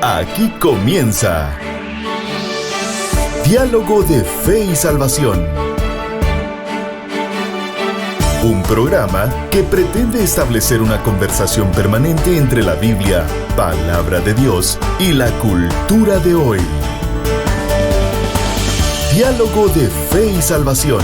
Aquí comienza Diálogo de Fe y Salvación. Un programa que pretende establecer una conversación permanente entre la Biblia, palabra de Dios, y la cultura de hoy. Diálogo de Fe y Salvación.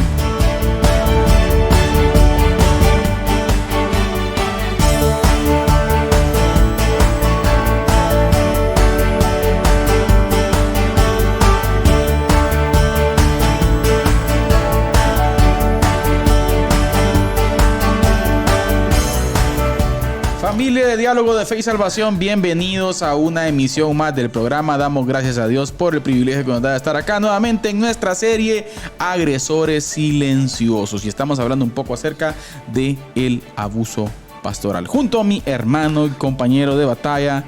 Familia de Diálogo de Fe y Salvación, bienvenidos a una emisión más del programa. Damos gracias a Dios por el privilegio que nos da de estar acá nuevamente en nuestra serie Agresores Silenciosos. Y estamos hablando un poco acerca del abuso pastoral. Junto a mi hermano y compañero de batalla,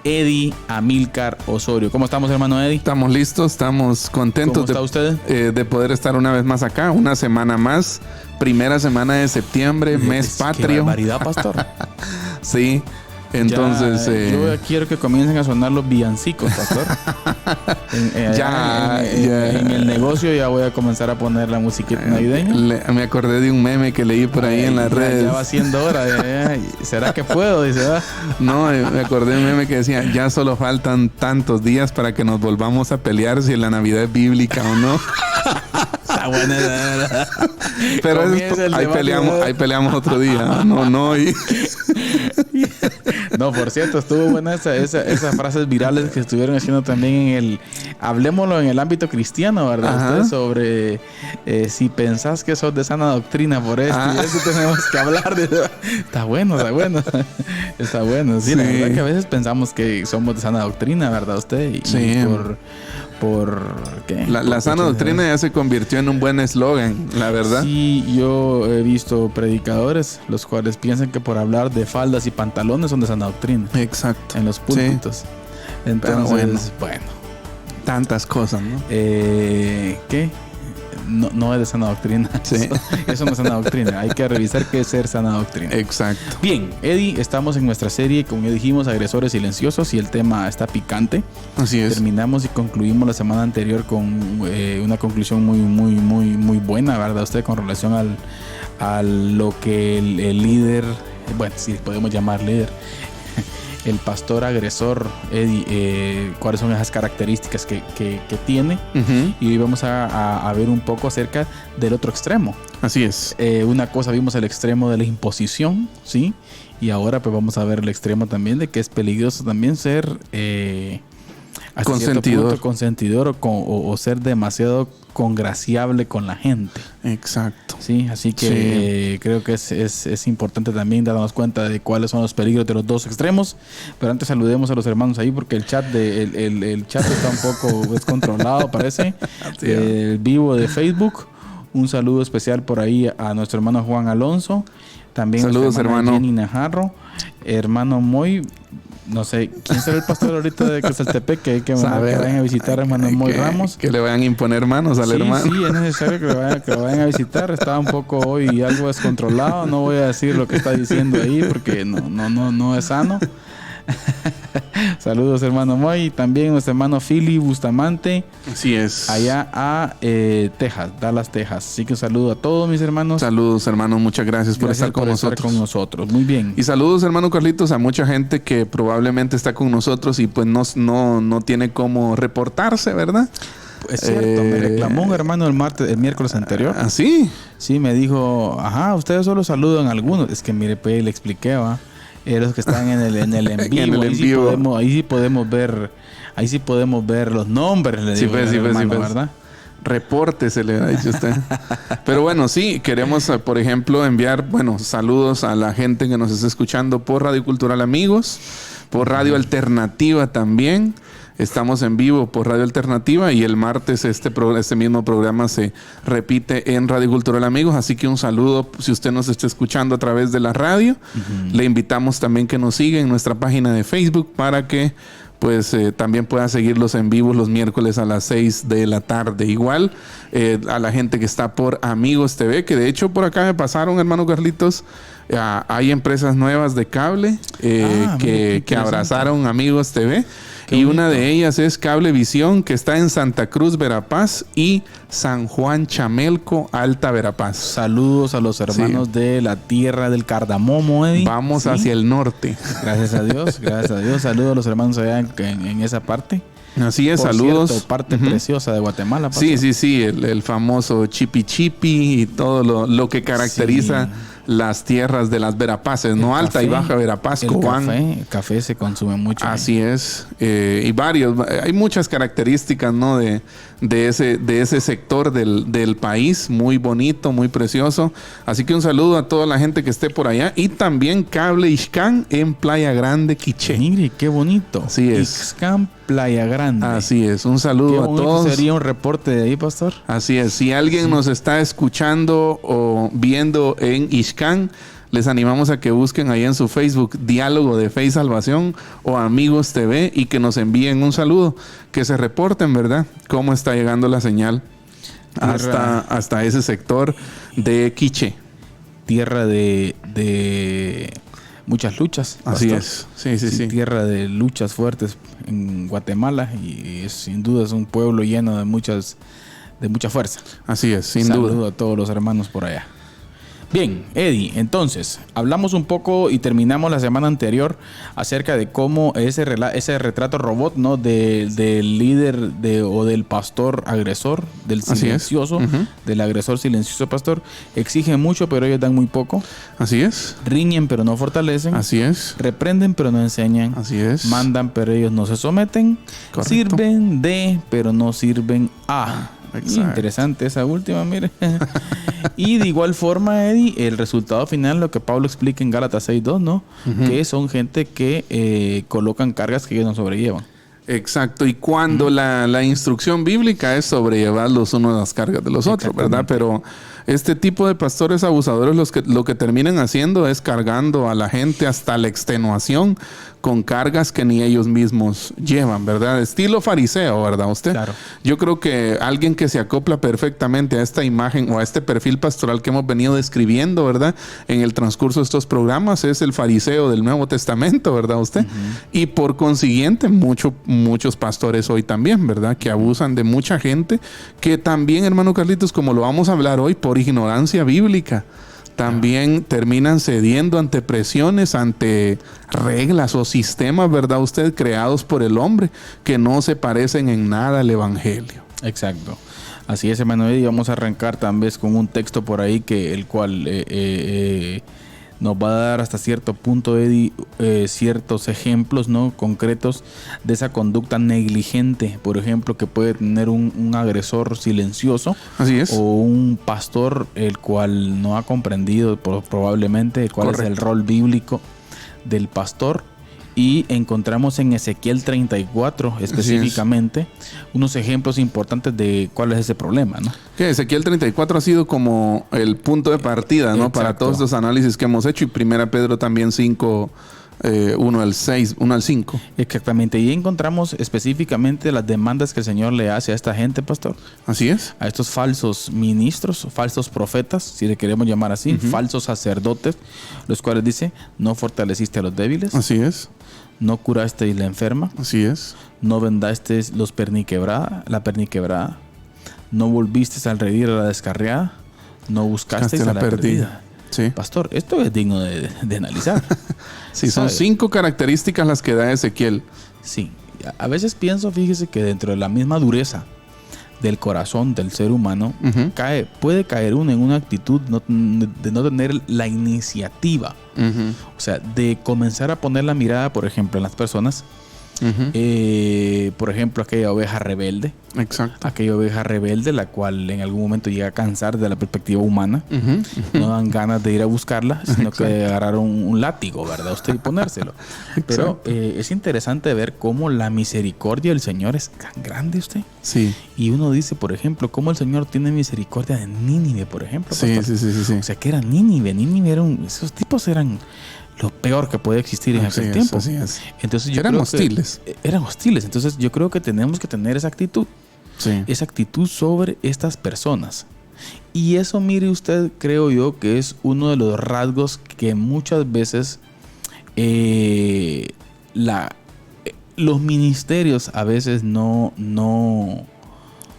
Eddie Amílcar Osorio. ¿Cómo estamos, hermano Eddie? Estamos listos, estamos contentos. ¿Cómo está usted? De poder estar una vez más acá, una semana más. Primera semana de septiembre, mes patrio. ¡Qué barbaridad, pastor! Sí, entonces... yo quiero que comiencen a sonar los villancicos, pastor. En el negocio ya voy a comenzar a poner la musiquita navideña. Me acordé de un meme que leí por ahí en las redes. Ya va siendo hora. ¿Será que puedo? Dice, No, me acordé de un meme que decía, ya solo faltan tantos días para que nos volvamos a pelear si la Navidad es bíblica o no. Está buena, ¿verdad? Pero ahí peleamos otro día. No. No, por cierto, estuvo buena esas frases virales que estuvieron haciendo también hablemoslo en el ámbito cristiano, ¿verdad? Ustedes sobre si pensás que sos de sana doctrina por esto y eso tenemos que hablar de... Está bueno. Está bueno. Sí, la verdad que a veces pensamos que somos de sana doctrina, ¿verdad? Usted. Sí. ¿Por qué? La sana doctrina ya se convirtió en un buen eslogan, la verdad. Sí, yo he visto predicadores los cuales piensan que por hablar de faldas y pantalones son de sana doctrina. Exacto. En los púlpitos. Sí. Entonces, bueno. Tantas cosas, ¿no? ¿Qué? No es de sana doctrina. Sí. Eso no es sana doctrina. Hay que revisar qué es ser sana doctrina. Exacto. Bien, Eddie, estamos en nuestra serie, como ya dijimos, Agresores Silenciosos, y el tema está picante. Así es. Terminamos y concluimos la semana anterior con una conclusión muy buena, ¿verdad? Usted con relación a lo que el líder, bueno, si podemos llamar líder, el pastor agresor, Eddie, cuáles son esas características que tiene. Uh-huh. Y hoy vamos a ver un poco acerca del otro extremo. Así es. Una cosa vimos el extremo de la imposición, ¿sí? Y ahora pues vamos a ver el extremo también de que es peligroso también ser consentidor o ser demasiado congraciable con la gente. Exacto. Sí, así que creo que es importante también darnos cuenta de cuáles son los peligros de los dos extremos. Pero antes saludemos a los hermanos ahí porque el chat el chat está un poco descontrolado, parece. El vivo de Facebook. Un saludo especial por ahí a nuestro hermano Juan Alonso. También saludos, hermano Jenny Najarro, hermano Moy. No sé, ¿quién será el pastor ahorita de Quesaltepec? Que vayan a visitar a hermano Moy Ramos. Que le vayan a imponer manos al hermano. Sí, es necesario que lo vayan a visitar. Estaba un poco hoy algo descontrolado. No voy a decir lo que está diciendo ahí porque no es sano. Saludos, hermano Moy. Y también nuestro hermano Philly Bustamante. Así es. Allá a Texas, Dallas, Texas. Así que un saludo a todos mis hermanos. Saludos, hermano. Muchas gracias por estar con nosotros. Muy bien. Y saludos, hermano Carlitos, a mucha gente que probablemente está con nosotros y pues no tiene cómo reportarse, ¿verdad? Es cierto, me reclamó un hermano el miércoles anterior. ¿Ah, sí? Sí, me dijo, ustedes solo saludan a algunos. Es que mire, pues le expliqué, los que están en el en vivo. Ahí sí podemos ver los nombres, le digo, hermano, ¿verdad? Reporte se le ha dicho usted. Pero bueno, sí, queremos, por ejemplo, enviar, saludos a la gente que nos está escuchando por Radio Cultural Amigos, por Radio Alternativa también. Estamos en vivo por Radio Alternativa y el martes este mismo programa se repite en Radio Cultural Amigos. Así que un saludo si usted nos está escuchando a través de la radio. Uh-huh. Le invitamos también que nos siga en nuestra página de Facebook para que también pueda seguirlos en vivo los miércoles a las 6 de la tarde. Igual a la gente que está por Amigos TV, que de hecho por acá me pasaron, hermano Carlitos, Hay empresas nuevas de cable que abrazaron Amigos TV. Qué y bonito. Una de ellas es Cablevisión, que está en Santa Cruz, Verapaz, y San Juan Chamelco, Alta Verapaz. Saludos a los hermanos de la tierra del cardamomo, Eddie. Vamos hacia el norte. Gracias a Dios, gracias a Dios. Saludos a los hermanos allá en esa parte. Así es, por saludos. Cierto, parte preciosa de Guatemala. Pastor. Sí, el famoso chipi chipi y todo lo que caracteriza las tierras de las Verapaces, ¿no? Alta y Baja Verapaz, Cobán. El café se consume mucho. Así es. Y hay muchas características, ¿no? De ese sector del país, muy bonito, muy precioso. Así que un saludo a toda la gente que esté por allá. Y también Cable Ixcán en Playa Grande, Quiché. Mire, qué bonito. Así es. Ixcán, Playa Grande. Así es. Un saludo a todos. Sería un reporte de ahí, pastor. Así es. Si alguien nos está escuchando o viendo en Ixcán, les animamos a que busquen ahí en su Facebook Diálogo de Fe y Salvación o Amigos TV y que nos envíen un saludo, que se reporten, ¿verdad? Cómo está llegando la señal hasta ese sector de Quiché. Tierra de muchas luchas. Así es. Sí. Tierra de luchas fuertes en Guatemala y sin duda es un pueblo lleno de mucha fuerza. Así es, sin duda. Saludo a todos los hermanos por allá. Bien, Eddie, entonces, hablamos un poco y terminamos la semana anterior acerca de cómo ese retrato robot, ¿no? Del líder o del pastor agresor, del silencioso, del agresor silencioso pastor, exigen mucho, pero ellos dan muy poco. Así es. Riñen, pero no fortalecen. Así es. Reprenden, pero no enseñan. Así es. Mandan, pero ellos no se someten. Correcto. Sirven pero no sirven a. Exacto. Interesante esa última, mire. Y de igual forma, Eddie, el resultado final, lo que Pablo explica en Gálatas 6:2, ¿no? Que son gente que colocan cargas que ellos no sobrellevan. Exacto, y cuando la instrucción bíblica es sobrellevar los unos las cargas de los otros, ¿verdad? Pero este tipo de pastores abusadores lo que terminan haciendo es cargando a la gente hasta la extenuación con cargas que ni ellos mismos llevan, ¿verdad? Estilo fariseo, ¿verdad usted? Claro. Yo creo que alguien que se acopla perfectamente a esta imagen o a este perfil pastoral que hemos venido describiendo, ¿verdad? En el transcurso de estos programas es el fariseo del Nuevo Testamento, ¿verdad usted? Y por consiguiente muchos pastores hoy también, ¿verdad? Que abusan de mucha gente que también, hermano Carlitos, como lo vamos a hablar hoy, por ignorancia bíblica, también terminan cediendo ante presiones, ante reglas o sistemas, ¿verdad usted? Creados por el hombre que no se parecen en nada al evangelio. Exacto. Así es, hermano Eddie. Vamos a arrancar también con un texto por ahí el cual nos va a dar hasta cierto punto, Eddie, ciertos ejemplos, ¿no? Concretos de esa conducta negligente, por ejemplo, que puede tener un agresor silencioso. Así es. O un pastor el cual no ha comprendido probablemente cuál es el rol bíblico del pastor. Y encontramos en Ezequiel 34 específicamente unos ejemplos importantes de cuál es ese problema, ¿no? Que Ezequiel 34 ha sido como el punto de partida, ¿no? Exacto. Para todos estos análisis que hemos hecho, y 1 Pedro también 5, 1 al 5. Exactamente. Y encontramos específicamente las demandas que el Señor le hace a esta gente, pastor. Así es. A estos falsos ministros, falsos profetas, si le queremos llamar así, falsos sacerdotes, los cuales dice, no fortaleciste a los débiles. Así es. No curasteis la enferma. Así es. No vendasteis la perniquebrada. No volvisteis al reír a la descarriada. No buscasteis a la perdida. Sí. Pastor, esto es digno de analizar. Sí, son 5 características las que da Ezequiel. Sí. A veces pienso, fíjese, que dentro de la misma dureza del corazón del ser humano, puede caer uno en una actitud de no tener la iniciativa. O sea, de comenzar a poner la mirada, por ejemplo, en las personas. Por ejemplo, aquella oveja rebelde. Exacto. Aquella oveja rebelde, la cual en algún momento llega a cansar de la perspectiva humana. No dan ganas de ir a buscarla, sino que agarrar un látigo, ¿verdad? Usted y ponérselo. Pero es interesante ver cómo la misericordia del Señor es tan grande, usted. Sí. Y uno dice, por ejemplo, cómo el Señor tiene misericordia de Nínive, por ejemplo. Sí. O sea, que era Nínive. Esos tipos eran lo peor que puede existir en aquel tiempo. Así es. Entonces yo eran hostiles. Eran hostiles. Entonces yo creo que tenemos que tener esa actitud. Sí. Esa actitud sobre estas personas. Y eso, mire usted, creo yo que es uno de los rasgos que muchas veces los ministerios a veces no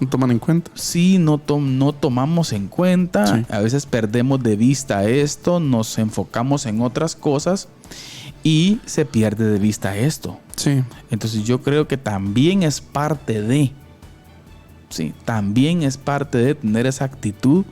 toman en cuenta. Sí, no tomamos en cuenta. Sí. A veces perdemos de vista esto, nos enfocamos en otras cosas y se pierde de vista esto. Sí. Entonces yo creo que también es parte de... Sí, también es parte de tener esa actitud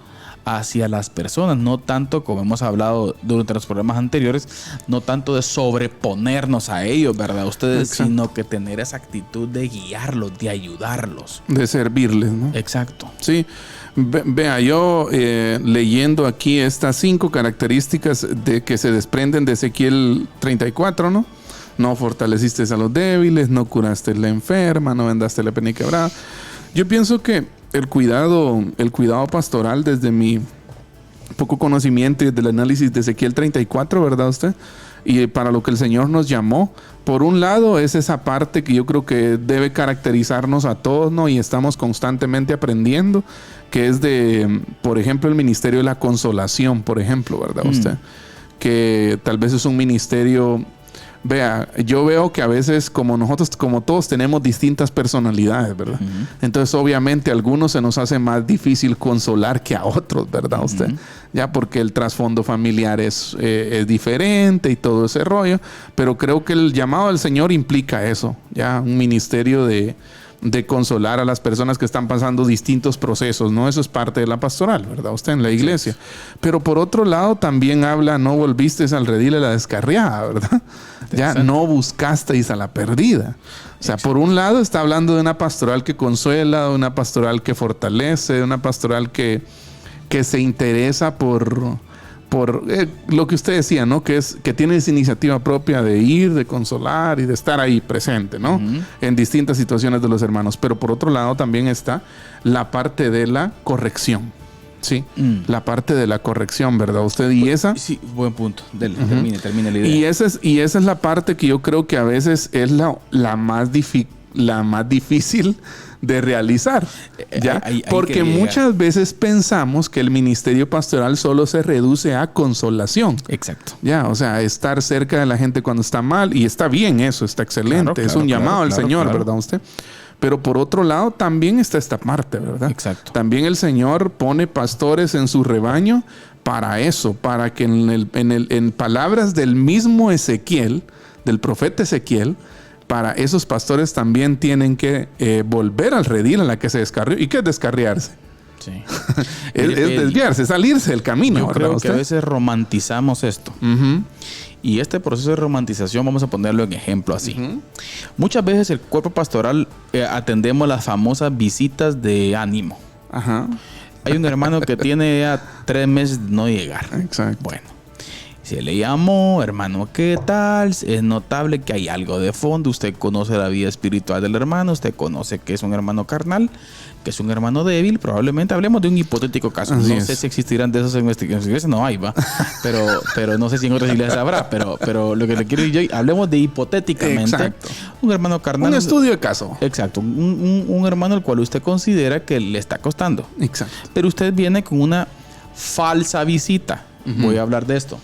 hacia las personas, no tanto, como hemos hablado durante los programas anteriores, no tanto de sobreponernos a ellos, ¿verdad? Ustedes, exacto, sino que tener esa actitud de guiarlos, de ayudarlos. De servirles, ¿no? Exacto. Sí. Vea, yo leyendo aquí estas 5 características de que se desprenden de Ezequiel 34, ¿no? No fortaleciste a los débiles, no curaste a la enferma, no vendaste la pena quebrada. Yo pienso que el cuidado pastoral, desde mi poco conocimiento y desde el análisis de Ezequiel 34, ¿verdad usted? Y para lo que el Señor nos llamó, por un lado es esa parte que yo creo que debe caracterizarnos a todos, ¿no? Y estamos constantemente aprendiendo, que es de, por ejemplo, el ministerio de la consolación, por ejemplo, ¿verdad usted? Que tal vez es un ministerio... Vea, yo veo que a veces como todos tenemos distintas personalidades, ¿verdad? Uh-huh. Entonces obviamente a algunos se nos hace más difícil consolar que a otros, ¿verdad usted? Uh-huh. Ya porque el trasfondo familiar es diferente y todo ese rollo, pero creo que el llamado del Señor implica eso, ya un ministerio de consolar a las personas que están pasando distintos procesos, ¿no? Eso es parte de la pastoral, ¿verdad? Usted en la iglesia. Sí. Pero por otro lado también habla, no volvistes al redil a la descarriada, ¿verdad? Ya no buscasteis a la perdida. O sea, por un lado está hablando de una pastoral que consuela, de una pastoral que fortalece, de una pastoral que se interesa por lo que usted decía, ¿no? Que tiene esa iniciativa propia de ir, de consolar y de estar ahí presente, ¿no? Uh-huh. En distintas situaciones de los hermanos. Pero por otro lado también está la parte de la corrección, ¿sí? La parte de la corrección, ¿verdad usted? Y esa... Sí, buen punto. Dele, uh-huh. termine la idea. Y esa es la parte que yo creo que a veces es la más difícil de realizar, ¿ya? Porque muchas veces pensamos que el ministerio pastoral solo se reduce a consolación. Exacto. Ya, o sea, estar cerca de la gente cuando está mal, y está bien eso, está excelente, claro, es un llamado al Señor, ¿verdad usted? Pero por otro lado también está esta parte, ¿verdad? Exacto. También el Señor pone pastores en su rebaño para eso, para que en palabras del mismo Ezequiel, del profeta Ezequiel, para esos pastores también tienen que volver al redil a la que se descarrió. ¿Y qué es descarriarse? Sí. es desviarse, salirse del camino. Yo creo que a veces romantizamos esto. Uh-huh. Y este proceso de romantización vamos a ponerlo en ejemplo así. Uh-huh. Muchas veces el cuerpo pastoral atendemos las famosas visitas de ánimo. Ajá. Hay un hermano que tiene ya 3 meses de no llegar. Exacto. Bueno. Se le llamó, hermano, ¿qué tal? Es notable que hay algo de fondo. Usted conoce la vida espiritual del hermano. Usted conoce que es un hermano carnal, que es un hermano débil. Probablemente hablemos de un hipotético caso. Así no sé si existirán de esas investigaciones. No hay, va. Pero no sé si en otras iglesias habrá. Pero lo que le quiero decir yo, hablemos de hipotéticamente. Exacto. Un hermano carnal. Un estudio de caso. Exacto. Un hermano al cual usted considera que le está costando. Exacto. Pero usted viene con una falsa visita. Uh-huh. Voy a hablar de esto.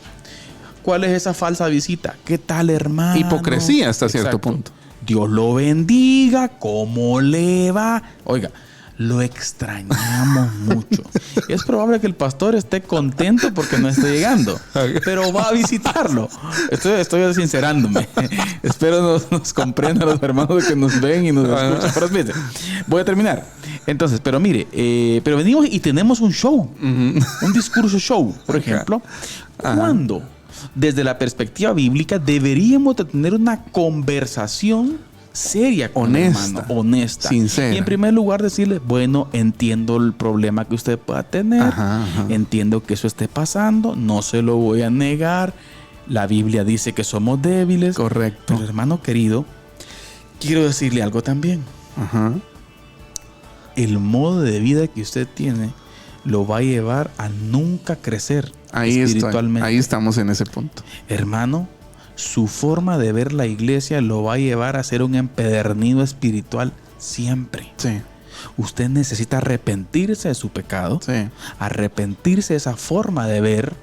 ¿Cuál es esa falsa visita? ¿Qué tal, hermano? Hipocresía hasta cierto punto. Dios lo bendiga. ¿Cómo le va? Oiga, lo extrañamos mucho. Es probable que el pastor esté contento porque no esté llegando, pero va a visitarlo. Estoy sincerándome. Espero nos comprendan los hermanos que nos ven y nos escuchan. Pero fíjate, voy a terminar. Entonces, pero mire, pero venimos y tenemos un show. Uh-huh. Un discurso show, por ejemplo. ¿Cuándo? Desde la perspectiva bíblica, deberíamos de tener una conversación seria con honesta, honesta, sincera. Y en primer lugar decirle, bueno, entiendo el problema que usted pueda tener, ajá. Entiendo que eso esté pasando, no se lo voy a negar, la Biblia dice que somos débiles. Correcto. Pero hermano querido, quiero decirle algo también. Ajá. El modo de vida que usted tiene lo va a llevar a nunca crecer espiritualmente. Ahí estamos en ese punto. Hermano, su forma de ver la iglesia lo va a llevar a ser un empedernido espiritual siempre. Sí. Usted necesita arrepentirse de su pecado, Sí. arrepentirse de esa forma de ver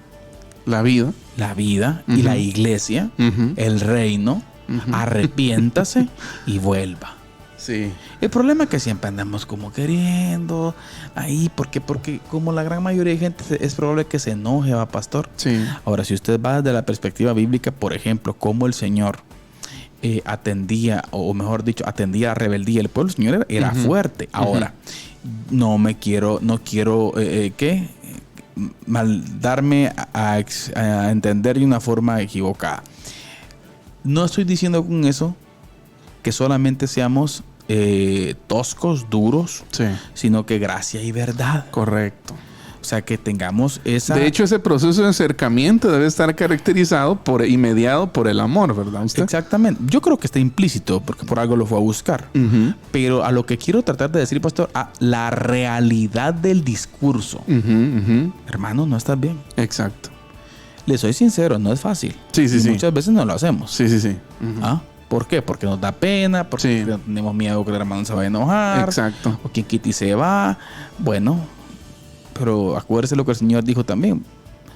La vida. la vida y la iglesia, Ujú. el reino. Arrepiéntase y vuelva. Sí. El problema es que siempre andamos como queriendo ahí, porque como la gran mayoría de gente es probable que se enoje, va, pastor. Sí. Ahora, si usted va desde la perspectiva bíblica, por ejemplo, cómo el Señor atendía, o mejor dicho, atendía la rebeldía del pueblo, el Señor era fuerte. Ahora, no quiero darme a entender de una forma equivocada. No estoy diciendo con eso que solamente seamos toscos, duros, Sí. sino que gracia y verdad. Correcto. O sea, que tengamos esa... De hecho, ese proceso de acercamiento debe estar caracterizado y mediado por el amor, ¿verdad usted? Exactamente. Yo creo que está implícito, porque por algo lo fue a buscar. Ujú. Pero a lo que quiero tratar de decir, pastor, a la realidad del discurso. Ujú, ujú. Hermano, no estás bien. Exacto. Le soy sincero, no es fácil. Sí, sí, Y sí. muchas veces no lo hacemos. Sí, sí, sí. Ujú. ¿Ah? ¿Por qué? Porque nos da pena, porque Sí. tenemos miedo que el hermano se vaya a enojar. Exacto. O que Kitty se va. Bueno, pero acuérdese lo que el Señor dijo también.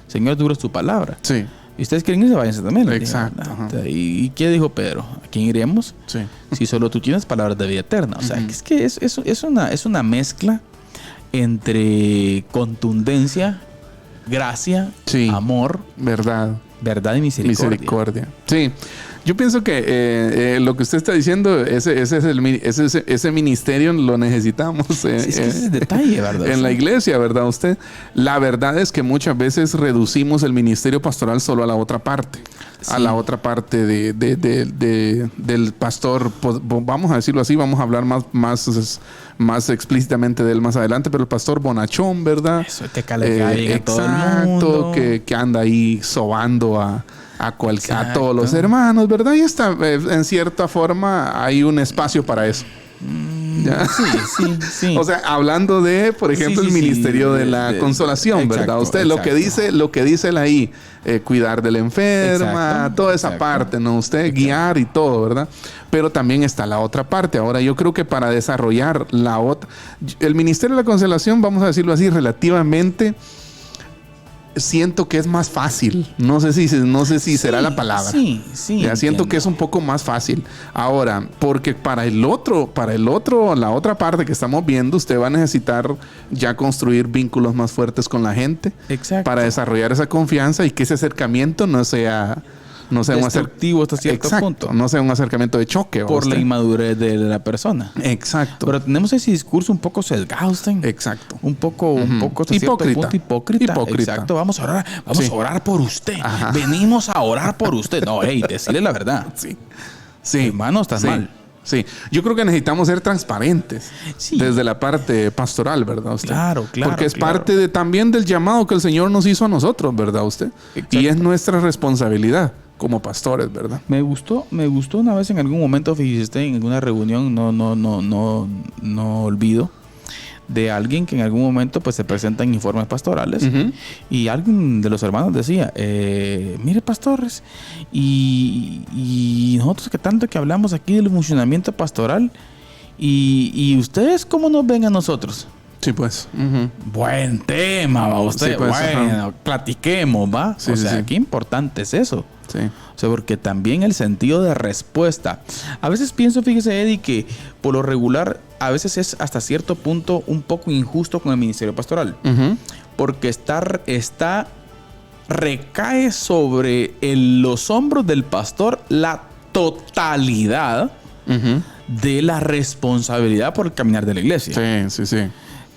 Señor, dura tu palabra. Sí, Y ustedes quieren irse, váyanse también. le dijo. Exacto, ajá. ¿Y qué dijo Pedro? ¿A quién iremos? sí. Si solo tú tienes palabras de vida eterna. O sea, Ujú. que es una mezcla entre contundencia, gracia, Sí. amor, Verdad. verdad y misericordia. Sí. Yo pienso que lo que usted está diciendo, ese ministerio lo necesitamos Sí, es que ese es el detalle, ¿verdad? en la iglesia, ¿verdad usted? La verdad es que muchas veces reducimos el ministerio pastoral solo a la otra parte. A Sí. la otra parte del pastor, pues, vamos a decirlo así, vamos a hablar más explícitamente de él más adelante, pero el pastor bonachón, ¿verdad? Eso, que calega bien a todo el mundo. que anda ahí sobando a Exacto. todos los hermanos, ¿verdad? Y está, en cierta forma, hay un espacio para eso. ¿Ya? Sí. O sea, hablando de, por ejemplo, Sí, el sí, ministerio sí, de la consolación, exacto, ¿verdad? Usted exacto. lo que dice él ahí, cuidar de la enferma, Exacto, toda esa exacto. parte, ¿no? Usted guiar y todo, ¿verdad? Pero también está la otra parte. Ahora, yo creo que para desarrollar el ministerio de la consolación, vamos a decirlo así, relativamente siento que es más fácil. No sé si será la palabra. Sí. Ya siento que es un poco más fácil. Ahora, porque para el otro, la otra parte que estamos viendo, usted va a necesitar ya construir vínculos más fuertes con la gente. Exacto. Para desarrollar esa confianza y que ese acercamiento no sea un destructivo hasta cierto punto. no sea un acercamiento de choque. Por la inmadurez de la persona. Exacto. Pero tenemos ese discurso un poco sesgado, usted. Exacto. Un poco hasta cierto punto hipócrita. Exacto. Vamos a orar. Vamos a orar por usted. Ajá. Venimos a orar por usted. No, decirle la verdad. Sí. Hermano, estás mal. Sí, yo creo que necesitamos ser transparentes Sí. desde la parte pastoral, ¿verdad usted? Claro. Porque es claro. parte también del llamado que el Señor nos hizo a nosotros, ¿verdad usted? Exacto. Y es nuestra responsabilidad como pastores, ¿verdad? Me gustó una vez en algún momento, fíjese usted, en alguna reunión, no olvido, de alguien que en algún momento pues se presentan informes pastorales. Ujú. Y alguien de los hermanos decía, mire pastores, y nosotros que tanto que hablamos aquí del funcionamiento pastoral, y ustedes cómo nos ven a nosotros. Sí, pues. Ujú. Buen tema, va usted. Sí, pues, bueno, ajá. platiquemos, va. Sí, o sí, sea, sí. qué importante es eso. Sí. O sea, porque también el sentido de respuesta. A veces pienso, fíjese, Eddie, que por lo regular, a veces es hasta cierto punto un poco injusto con el ministerio pastoral. Ujú. Porque recae sobre los hombros del pastor la totalidad Ujú. de la responsabilidad por el caminar de la iglesia. Sí.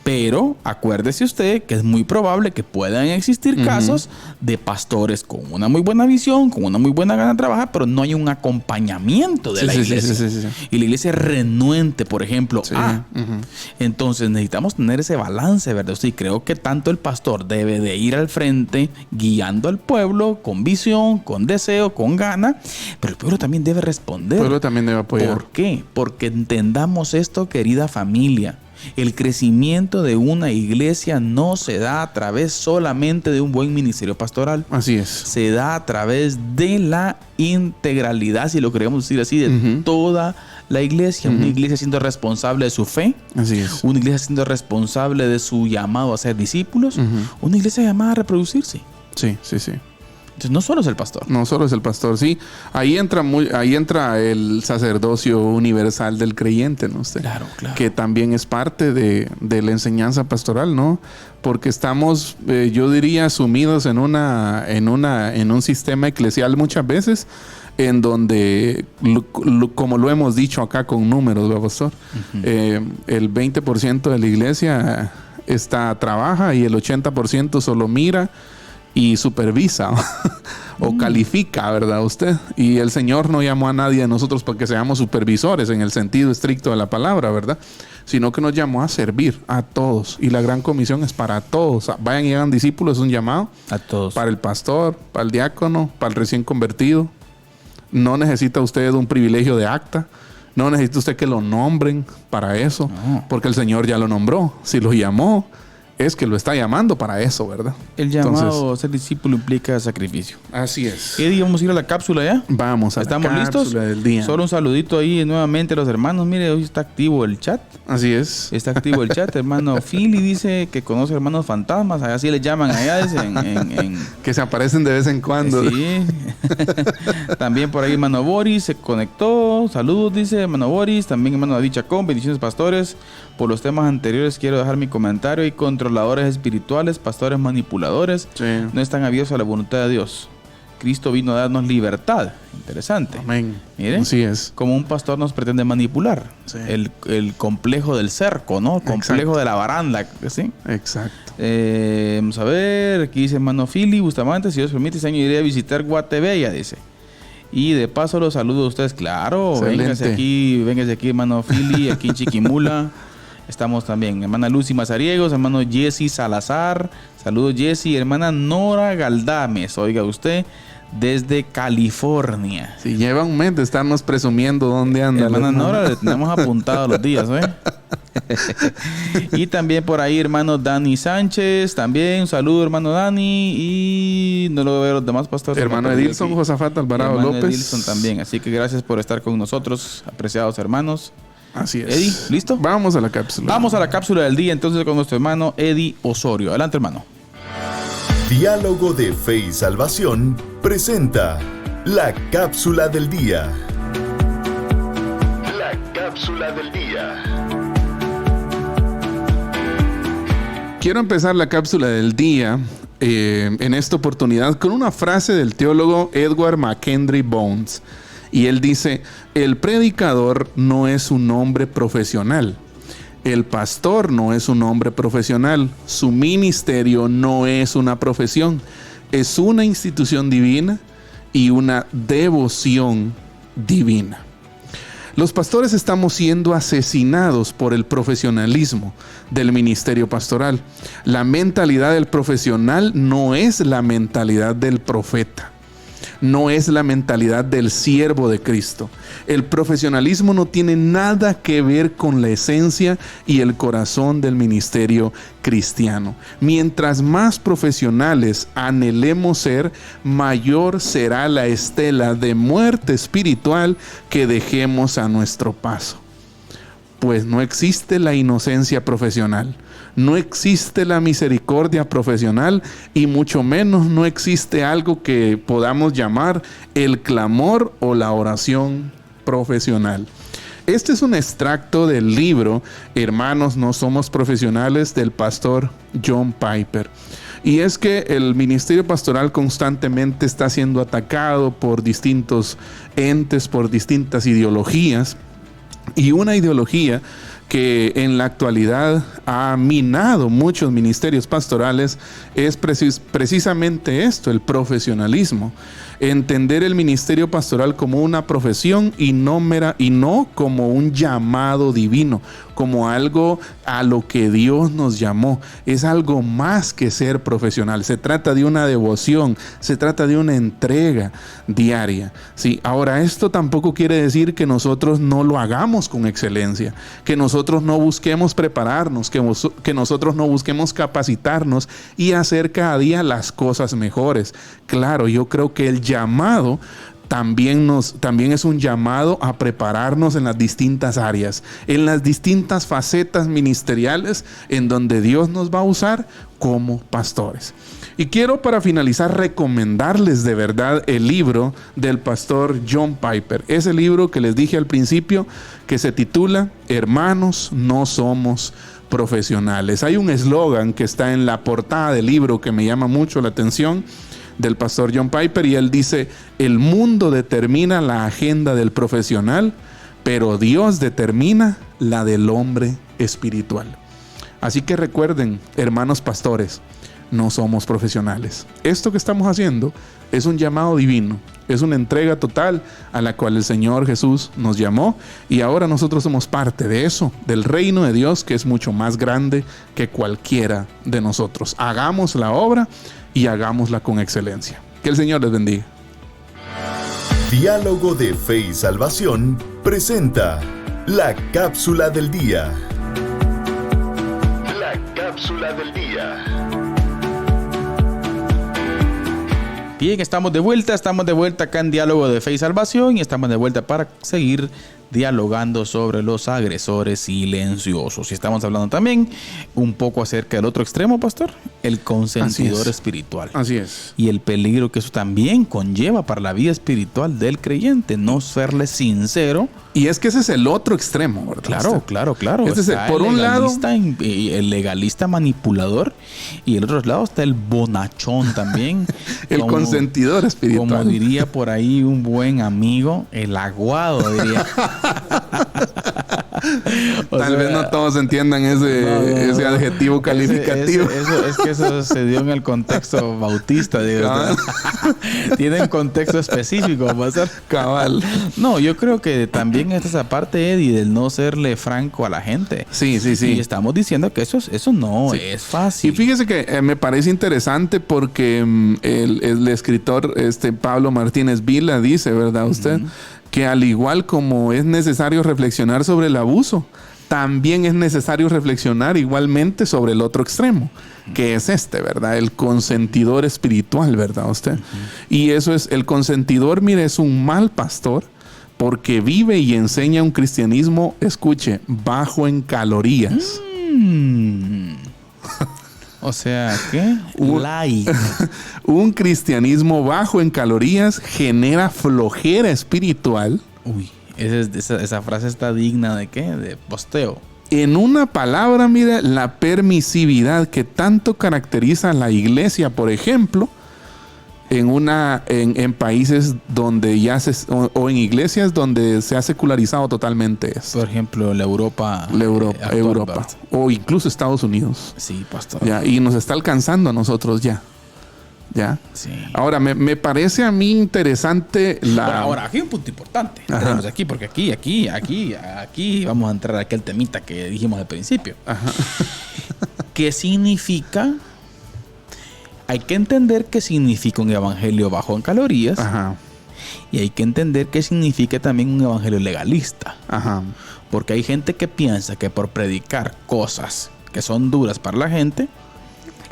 Pero acuérdese usted que es muy probable que puedan existir casos de pastores con una muy buena visión, con una muy buena gana de trabajar, pero no hay un acompañamiento de la iglesia. Sí. Y la iglesia es renuente, por ejemplo. Sí. Ujú. Entonces necesitamos tener ese balance, ¿verdad? Sí, creo que tanto el pastor debe de ir al frente, guiando al pueblo con visión, con deseo, con gana, pero el pueblo también debe responder. El pueblo también debe apoyar. ¿Por qué? Porque entendamos esto, querida familia. El crecimiento de una iglesia no se da a través solamente de un buen ministerio pastoral. Así es. Se da a través de la integralidad, si lo queremos decir así, de toda la iglesia. Una iglesia siendo responsable de su fe. Así es. Una iglesia siendo responsable de su llamado a ser discípulos. Una iglesia llamada a reproducirse. Sí, sí, sí. Entonces no solo es el pastor. No solo es el pastor, sí. Ahí entra el sacerdocio universal del creyente, ¿no? Claro, claro. Que también es parte de la enseñanza pastoral, ¿no? Porque estamos, yo diría, sumidos en un sistema eclesial muchas veces, en donde, como lo hemos dicho acá con números, ¿verdad, pastor? El 20% de la iglesia trabaja y el 80% solo mira y supervisa o califica, ¿verdad? Usted. Y el Señor no llamó a nadie de nosotros para que seamos supervisores en el sentido estricto de la palabra, ¿verdad? Sino que nos llamó a servir a todos. Y la gran comisión es para todos. Vayan y hagan discípulos, es un llamado. A todos. Para el pastor, para el diácono, para el recién convertido. No necesita usted un privilegio de acta. No necesita usted que lo nombren para eso. No. Porque el Señor ya lo nombró. Si lo llamó, es que lo está llamando para eso, ¿verdad? El llamado a ser discípulo implica sacrificio. Así es. Eddie, vamos a ir a la cápsula ya. Vamos a la cápsula listos? Del día. Solo un saludito ahí nuevamente a los hermanos. Mire, hoy está activo el chat. Así es. Está activo el chat. Hermano Philly dice que conoce hermanos fantasmas. Así le llaman allá. Que se aparecen de vez en cuando. Sí. También por ahí hermano Boris se conectó. Saludos, dice hermano Boris. También hermano David Chacón. Bendiciones, pastores. Por los temas anteriores quiero dejar mi comentario. Y controladores espirituales, pastores manipuladores, no están abiertos a la voluntad de Dios. Cristo vino a darnos libertad. Interesante. Amén. Mire, así es. Como un pastor nos pretende manipular. Sí. El complejo del cerco, ¿no? El complejo de la baranda. ¿Sí? Exacto. Vamos a ver. Aquí dice hermano Philly Bustamante. Si Dios permite, este año iré a visitar Guatebella, dice. Y de paso los saludo a ustedes. Claro. Véngase aquí, hermano Philly, aquí en Chiquimula. Estamos también, hermana Lucy Mazariegos, hermano Jesse Salazar, saludos Jesse, hermana Nora Galdames, oiga usted, desde California. Si lleva un mes de estarnos presumiendo dónde anda. Hermana Nora, le tenemos apuntado los días, Y también por ahí, hermano Dani Sánchez, también, un saludo, hermano Dani, y no lo veo los demás pastores. Hermano Edilson Josafat Alvarado López. Edilson también, así que gracias por estar con nosotros, apreciados hermanos. Así es. Eddie, ¿listo? Vamos a la cápsula. Vamos a la cápsula del día entonces con nuestro hermano Eddie Osorio. Adelante, hermano. Diálogo de Fe y Salvación presenta la cápsula del día. La cápsula del día. Quiero empezar la cápsula del día en esta oportunidad con una frase del teólogo Edward McKendry Bones. Y él dice, el predicador no es un hombre profesional. El pastor no es un hombre profesional. Su ministerio no es una profesión. Es una institución divina y una devoción divina. Los pastores estamos siendo asesinados por el profesionalismo del ministerio pastoral. La mentalidad del profesional no es la mentalidad del profeta. No es la mentalidad del siervo de Cristo. El profesionalismo no tiene nada que ver con la esencia y el corazón del ministerio cristiano. Mientras más profesionales anhelemos ser, mayor será la estela de muerte espiritual que dejemos a nuestro paso. Pues no existe la inocencia profesional. No existe la misericordia profesional y mucho menos no existe algo que podamos llamar el clamor o la oración profesional. Este es un extracto del libro Hermanos, no somos profesionales, del pastor John Piper. Y es que el ministerio pastoral constantemente está siendo atacado por distintos entes, por distintas ideologías. Y una ideología que en la actualidad ha minado muchos ministerios pastorales es precisamente esto, el profesionalismo. Entender el ministerio pastoral como una profesión y no como un llamado divino, como algo a lo que Dios nos llamó. Es algo más que ser profesional. Se trata de una devoción, se trata de una entrega diaria. Sí, ahora esto tampoco quiere decir que nosotros no lo hagamos con excelencia, que nosotros no busquemos prepararnos, que nosotros no busquemos capacitarnos y hacer cada día las cosas mejores. Claro, yo creo que el llamado también es un llamado a prepararnos en las distintas áreas, en las distintas facetas ministeriales en donde Dios nos va a usar como pastores. Y quiero, para finalizar, recomendarles de verdad el libro del pastor John Piper. Ese libro que les dije al principio, que se titula Hermanos, no somos profesionales. Hay un eslogan que está en la portada del libro que me llama mucho la atención, del pastor John Piper, y él dice: el mundo determina la agenda del profesional, pero Dios determina la del hombre espiritual. Así que recuerden, hermanos pastores, no somos profesionales. Esto que estamos haciendo es un llamado divino, es una entrega total a la cual el Señor Jesús nos llamó, y ahora nosotros somos parte de eso, del reino de Dios, que es mucho más grande que cualquiera de nosotros. Hagamos la obra y hagámosla con excelencia. Que el Señor les bendiga. Diálogo de Fe y Salvación presenta la cápsula del día. La cápsula del día. Bien, estamos de vuelta acá en Diálogo de Fe y Salvación, y estamos de vuelta para seguir dialogando sobre los agresores silenciosos. Y estamos hablando también un poco acerca del otro extremo, pastor, el consentidor espiritual. Así es. Y el peligro que eso también conlleva para la vida espiritual del creyente, no serle sincero. Y es que ese es el otro extremo, ¿verdad? Claro. Este es por un lado el legalista manipulador, y el otro lado está el bonachón también. el consentidor espiritual. Como diría por ahí un buen amigo, el aguado, diría. Tal vez no todos entiendan ese adjetivo calificativo. Eso se dio en el contexto bautista, digo. Tienen contexto específico, va a ser. Cabal. No, yo creo que también es esa parte, Eddie, del no serle franco a la gente. Sí. Y estamos diciendo que eso no es fácil. Y fíjese que me parece interesante porque el escritor Pablo Martínez Vila dice, ¿verdad usted? Que al igual como es necesario reflexionar sobre el abuso, también es necesario reflexionar igualmente sobre el otro extremo, que es ¿verdad? El consentidor espiritual, ¿verdad usted? Y eso es, el consentidor, mire, es un mal pastor porque vive y enseña un cristianismo, escuche, bajo en calorías. O sea, ¿qué? Light. Un cristianismo bajo en calorías genera flojera espiritual. Uy, esa frase está digna de ¿qué? De posteo. En una palabra, mira, la permisividad que tanto caracteriza a la iglesia, por ejemplo, en países donde o en iglesias donde se ha secularizado totalmente esto. Por ejemplo, la Europa. Europa. O incluso Estados Unidos. Sí, pastor. Ya, y nos está alcanzando a nosotros ya. ¿Ya? Sí. Ahora, me parece a mí interesante Ahora, aquí hay un punto importante. Tenemos aquí, porque aquí vamos a entrar aquí al temita que dijimos al principio. Ajá. ¿Qué significa? Hay que entender qué significa un evangelio bajo en calorías. Ajá. Y hay que entender qué significa también un evangelio legalista. Ajá. Porque hay gente que piensa que por predicar cosas que son duras para la gente,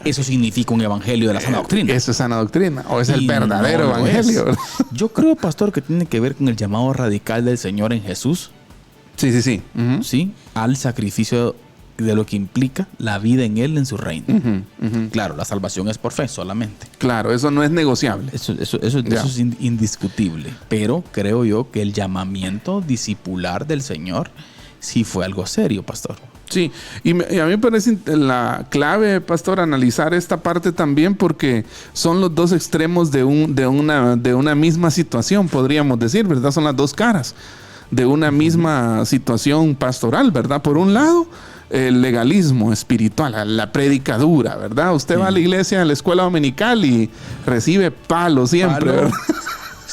eso significa un evangelio de la sana doctrina. Eso es sana doctrina. O es el verdadero evangelio. Yo creo, pastor, que tiene que ver con el llamado radical del Señor en Jesús. Sí. Uh-huh. Sí, al sacrificio de lo que implica la vida en Él, en su reino. Claro, la salvación es por fe solamente. Claro, eso no es negociable. Eso es indiscutible. Pero creo yo que el llamamiento discipular del Señor sí fue algo serio, pastor. Sí, y a mí me parece la clave, pastor, analizar esta parte también, porque son los dos extremos de una misma situación, podríamos decir, ¿verdad? Son las dos caras de una misma situación pastoral, ¿verdad? Por un lado, el legalismo espiritual, la predicadura, ¿verdad? Usted va a la iglesia, a la escuela dominical y recibe palo siempre, ¿verdad?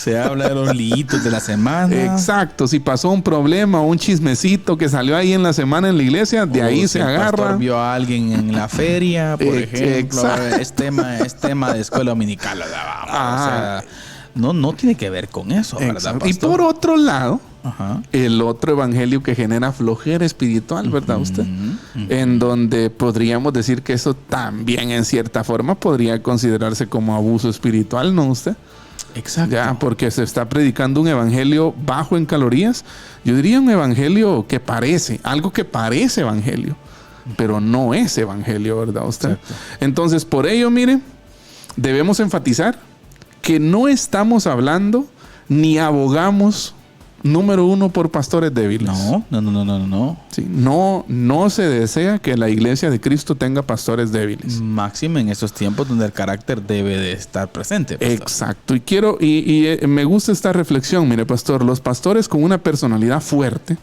Se habla de los liitos de la semana. Exacto. Si pasó un problema o un chismecito que salió ahí en la semana en la iglesia, de ahí se agarra. El pastor vio a alguien en la feria, por ejemplo. Es tema de escuela dominical. ¿Verdad? O sea, no tiene que ver con eso, ¿verdad, pastor? Y por otro lado, ajá, el otro evangelio que genera flojera espiritual, ¿verdad usted? En donde podríamos decir que eso también en cierta forma podría considerarse como abuso espiritual, ¿no usted? Exacto. Ya, porque se está predicando un evangelio bajo en calorías. Yo diría un evangelio que parece, algo que parece evangelio, pero no es evangelio, ¿verdad usted? Exacto. Entonces, por ello, mire, debemos enfatizar que no estamos hablando ni abogamos, número uno, por pastores débiles. No. Sí, no se desea que la iglesia de Cristo tenga pastores débiles. Máximo en esos tiempos donde el carácter debe de estar presente, pastor. Exacto. Y me gusta esta reflexión. Mire, pastor, los pastores con una personalidad fuerte,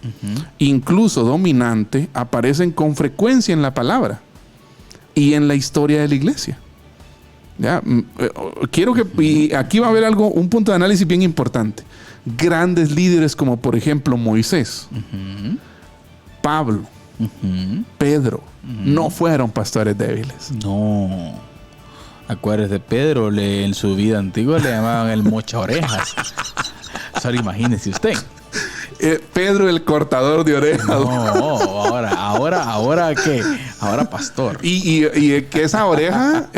incluso dominante, aparecen con frecuencia en la palabra y en la historia de la iglesia. Ya, quiero que, y aquí va a haber un punto de análisis bien importante. Grandes líderes como por ejemplo Moisés, Pablo, Pedro, no fueron pastores débiles. No. Acuérdese de Pedro, en su vida antigua le llamaban el mocha orejas. Solo imagínese usted. Pedro el cortador de orejas. No, ahora ¿qué? Ahora pastor. Y que esa oreja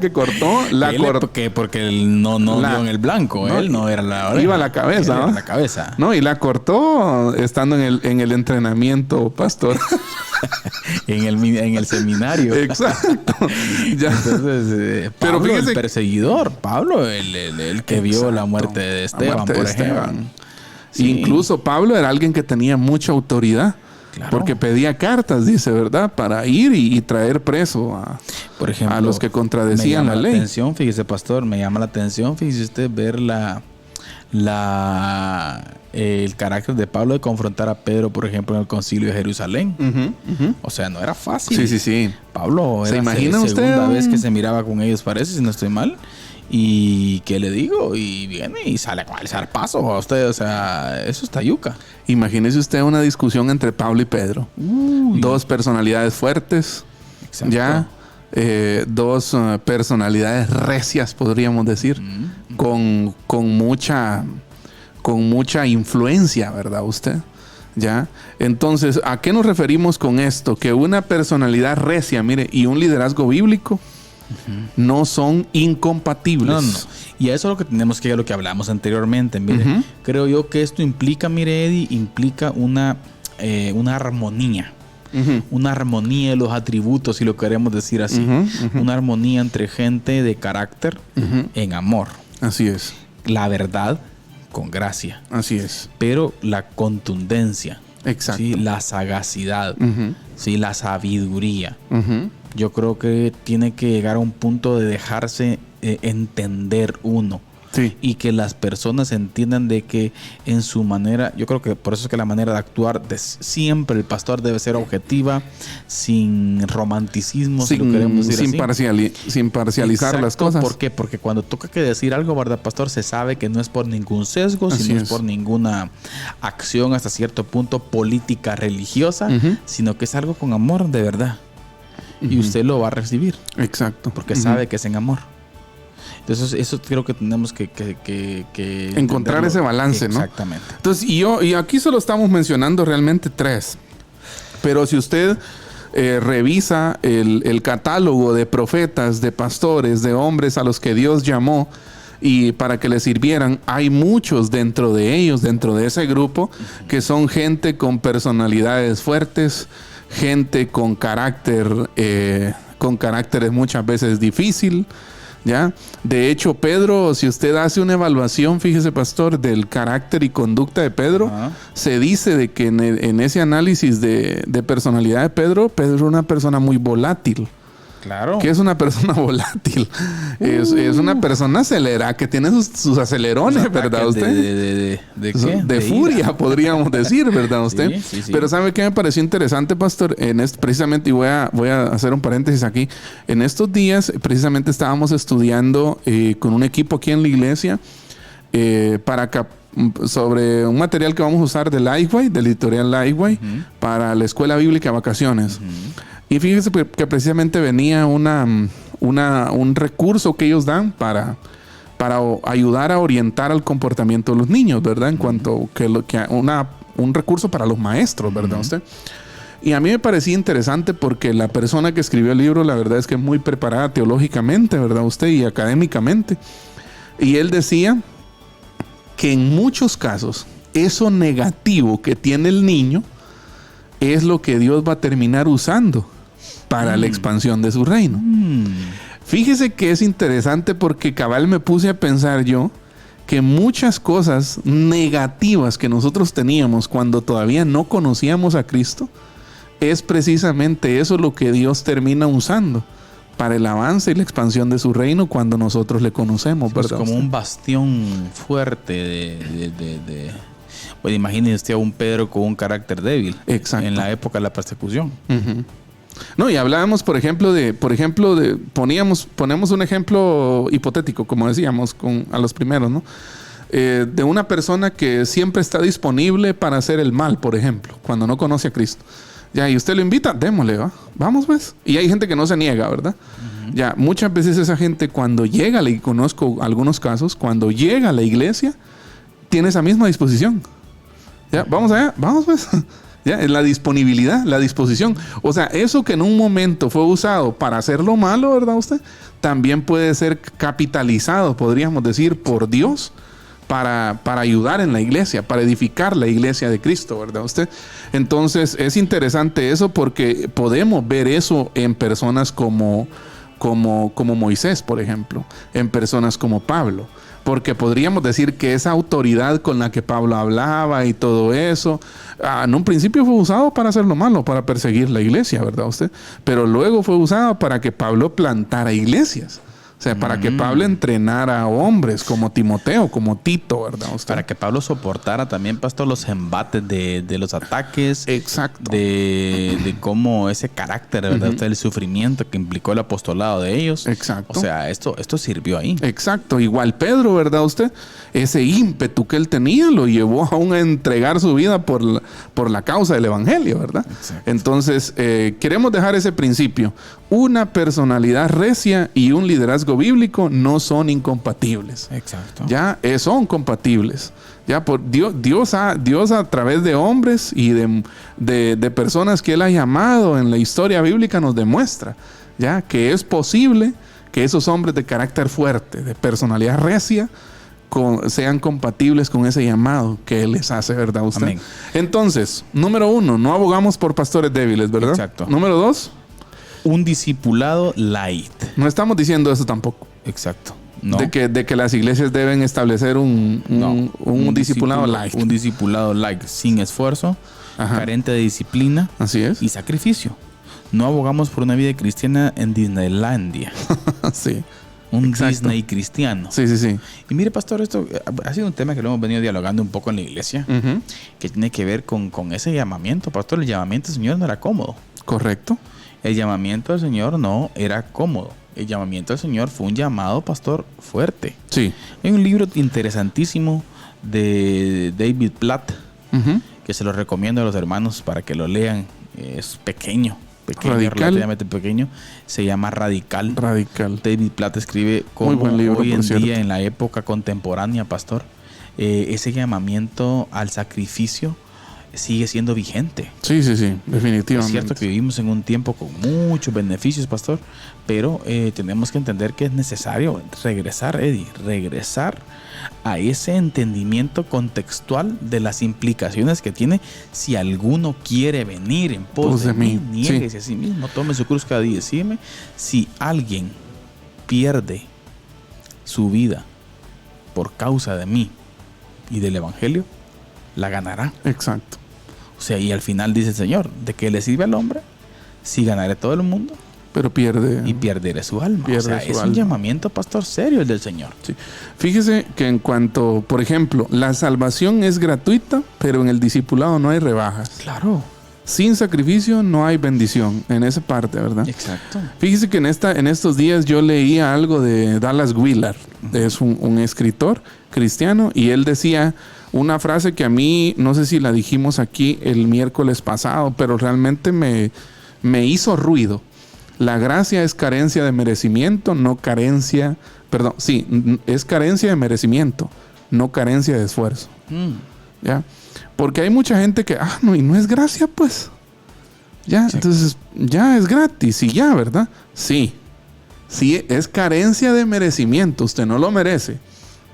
que cortó, la cortó. Porque él no dio en el blanco. No, él no era la oreja. Iba a la cabeza, ¿no? Era la cabeza. No, y la cortó estando en el entrenamiento, pastor. en el seminario. Exacto. Ya. Entonces, Pablo, pero fíjese, el perseguidor. Pablo, el que vio la muerte de Esteban, por ejemplo. Sí. Incluso Pablo era alguien que tenía mucha autoridad. Claro. Porque pedía cartas, dice, ¿verdad? Para ir y traer preso por ejemplo, a los que contradecían la ley. Fíjese, pastor, me llama la atención, fíjese usted, ver el carácter de Pablo de confrontar a Pedro, por ejemplo, en el concilio de Jerusalén. O sea, no era fácil. Sí. Pablo era la segunda vez que se miraba con ellos, parece, si no estoy mal. Y ¿qué le digo? Y viene y sale con el zarpazo a usted. O sea, eso está yuca. Imagínese usted una discusión entre Pablo y Pedro. Dos personalidades fuertes. Exacto. Ya. Dos personalidades recias, podríamos decir. Con mucha influencia, ¿verdad usted? ¿Ya? Entonces, ¿a qué nos referimos con esto? Que una personalidad recia, mire, y un liderazgo bíblico no son incompatibles. No. Y a eso es lo que tenemos que ir a lo que hablamos anteriormente. Mire, creo yo que esto implica, mire, Eddie, implica una armonía. Una armonía de los atributos, si lo queremos decir así. Una armonía entre gente de carácter en amor. Así es. La verdad con gracia. Así es. Pero la contundencia. Exacto. ¿Sí? La sagacidad. ¿Sí? La sabiduría. Yo creo que tiene que llegar a un punto de dejarse entender uno. Sí. Y que las personas entiendan de que en su manera, yo creo que por eso es que la manera de actuar siempre el pastor debe ser objetiva, sin romanticismo, si lo queremos decir así. Sin parcializar. Exacto, las cosas. ¿Por qué? Porque cuando toca que decir algo, ¿verdad, pastor? Se sabe que no es por ningún sesgo, sino es por ninguna acción hasta cierto punto política, religiosa, sino que es algo con amor de verdad. Y usted lo va a recibir. Exacto. Porque sabe que es en amor. Entonces, eso creo que tenemos que encontrar ese balance, ¿no? Exactamente. Entonces, y aquí solo estamos mencionando realmente 3. Pero si usted revisa el catálogo de profetas, de pastores, de hombres a los que Dios llamó y para que le sirvieran, hay muchos dentro de ellos, dentro de ese grupo, que son gente con personalidades fuertes, gente con carácter, con caracteres muchas veces difícil, ¿ya? De hecho, Pedro, si usted hace una evaluación, fíjese, pastor, del carácter y conducta de Pedro, se dice de que en ese análisis de personalidad de Pedro era una persona muy volátil. Claro. ¿Qué es una persona volátil? Es una persona acelerada, que tiene sus acelerones, ¿verdad usted? ¿De qué? De furia, podríamos decir, ¿verdad usted? Sí. Pero ¿sabe qué me pareció interesante, pastor? Precisamente, y voy a hacer un paréntesis aquí. En estos días, precisamente estábamos estudiando con un equipo aquí en la iglesia sobre un material que vamos a usar de Lifeway, del editorial Lifeway, para la Escuela Bíblica Vacaciones. Y fíjese que precisamente venía un recurso que ellos dan para ayudar a orientar al comportamiento de los niños, ¿verdad? En cuanto un recurso para los maestros, ¿verdad? Usted. Y a mí me parecía interesante porque la persona que escribió el libro, la verdad es que es muy preparada teológicamente, ¿verdad? Usted, y académicamente. Y él decía que en muchos casos eso negativo que tiene el niño es lo que Dios va a terminar usando para la expansión de su reino. Fíjese que es interesante porque cabal me puse a pensar yo que muchas cosas negativas que nosotros teníamos cuando todavía no conocíamos a Cristo, es precisamente eso lo que Dios termina usando para el avance y la expansión de su reino cuando nosotros le conocemos, ¿verdad? Es como un bastión fuerte Pues imagínese usted a un Pedro con un carácter débil. Exacto. En la época de la persecución. No, y hablábamos, ponemos un ejemplo hipotético, como decíamos a los primeros, ¿no? De una persona que siempre está disponible para hacer el mal, por ejemplo, cuando no conoce a Cristo. Ya, y usted lo invita, démosle, ¿va? Vamos, pues. Y hay gente que no se niega, ¿verdad? Ya, muchas veces esa gente cuando llega, y conozco algunos casos, cuando llega a la iglesia, tiene esa misma disposición. Ya, vamos allá, vamos, pues. Ya, la disponibilidad, la disposición. O sea, eso que en un momento fue usado para hacer lo malo, ¿verdad usted? También puede ser capitalizado, podríamos decir, por Dios para ayudar en la iglesia, para edificar la iglesia de Cristo, ¿verdad usted? Entonces, es interesante eso porque podemos ver eso en personas como Moisés, por ejemplo, en personas como Pablo. Porque podríamos decir que esa autoridad con la que Pablo hablaba y todo eso, en un principio fue usado para hacer lo malo, para perseguir la iglesia, ¿verdad usted? Pero luego fue usado para que Pablo plantara iglesias. O sea, para que Pablo entrenara a hombres como Timoteo, como Tito, ¿verdad usted? Para que Pablo soportara también, pastor, los embates de los ataques. Exacto. De cómo ese carácter, ¿verdad? El sufrimiento que implicó el apostolado de ellos. Exacto. O sea, esto sirvió ahí. Exacto. Igual Pedro, ¿verdad usted? Ese ímpetu que él tenía lo llevó aún a entregar su vida por la causa del evangelio, ¿verdad? Exacto. Entonces, queremos dejar ese principio. Una personalidad recia y un liderazgo bíblico no son incompatibles. Exacto. Ya son compatibles. Ya por Dios a través de hombres y de personas que Él ha llamado en la historia bíblica nos demuestra ya que es posible que esos hombres de carácter fuerte, de personalidad recia, sean compatibles con ese llamado que Él les hace, ¿verdad usted? Amén. Entonces, número 1, no abogamos por pastores débiles, ¿verdad? Exacto. Número 2, un discipulado light. No estamos diciendo eso tampoco. Exacto. No. De que las iglesias deben establecer un discipulado light. Un discipulado light, sin esfuerzo, carente de disciplina. Así es. Y sacrificio. No abogamos por una vida cristiana en Disneylandia. Sí. Exacto. Disney cristiano. Sí. Y mire, pastor, esto ha sido un tema que lo hemos venido dialogando un poco en la iglesia, que tiene que ver con ese llamamiento. Pastor, el llamamiento del Señor no era cómodo. Correcto. El llamamiento del Señor no era cómodo. El llamamiento del Señor fue un llamado, pastor, fuerte. Sí. Hay un libro interesantísimo de David Platt, que se lo recomiendo a los hermanos para que lo lean. Es pequeño, relativamente pequeño. Se llama Radical. David Platt escribe cómo hoy en día, en la época contemporánea, pastor, ese llamamiento al sacrificio sigue siendo vigente. Sí, definitivamente. Es cierto que vivimos en un tiempo con muchos beneficios, pastor, pero tenemos que entender que es necesario regresar a ese entendimiento contextual de las implicaciones que tiene si alguno quiere venir en pos de mí. Niéguese a sí mismo, tome su cruz cada día y sígueme. Si alguien pierde su vida por causa de mí y del evangelio, la ganará. Exacto. O sea, y al final dice el Señor, ¿de qué le sirve al hombre si ganaré todo el mundo? Pero pierde. Y perderé su alma. Un llamamiento, pastor, serio el del Señor. Sí. Fíjese que en cuanto, por ejemplo, la salvación es gratuita, pero en el discipulado no hay rebajas. Claro. sin sacrificio no hay bendición en esa parte, ¿verdad? Exacto. Fíjese que en estos días yo leía algo de Dallas Willard, es un escritor cristiano, y él decía una frase que a mí, no sé si la dijimos aquí el miércoles pasado, pero realmente me hizo ruido. La gracia es carencia de merecimiento, no carencia, perdón, sí, es carencia de merecimiento, no carencia de esfuerzo. ¿Ya? Porque hay mucha gente que, no, y no es gracia, pues. Ya, sí. Entonces, ya es gratis y ya, ¿verdad? Sí. Sí, es carencia de merecimiento, usted no lo merece.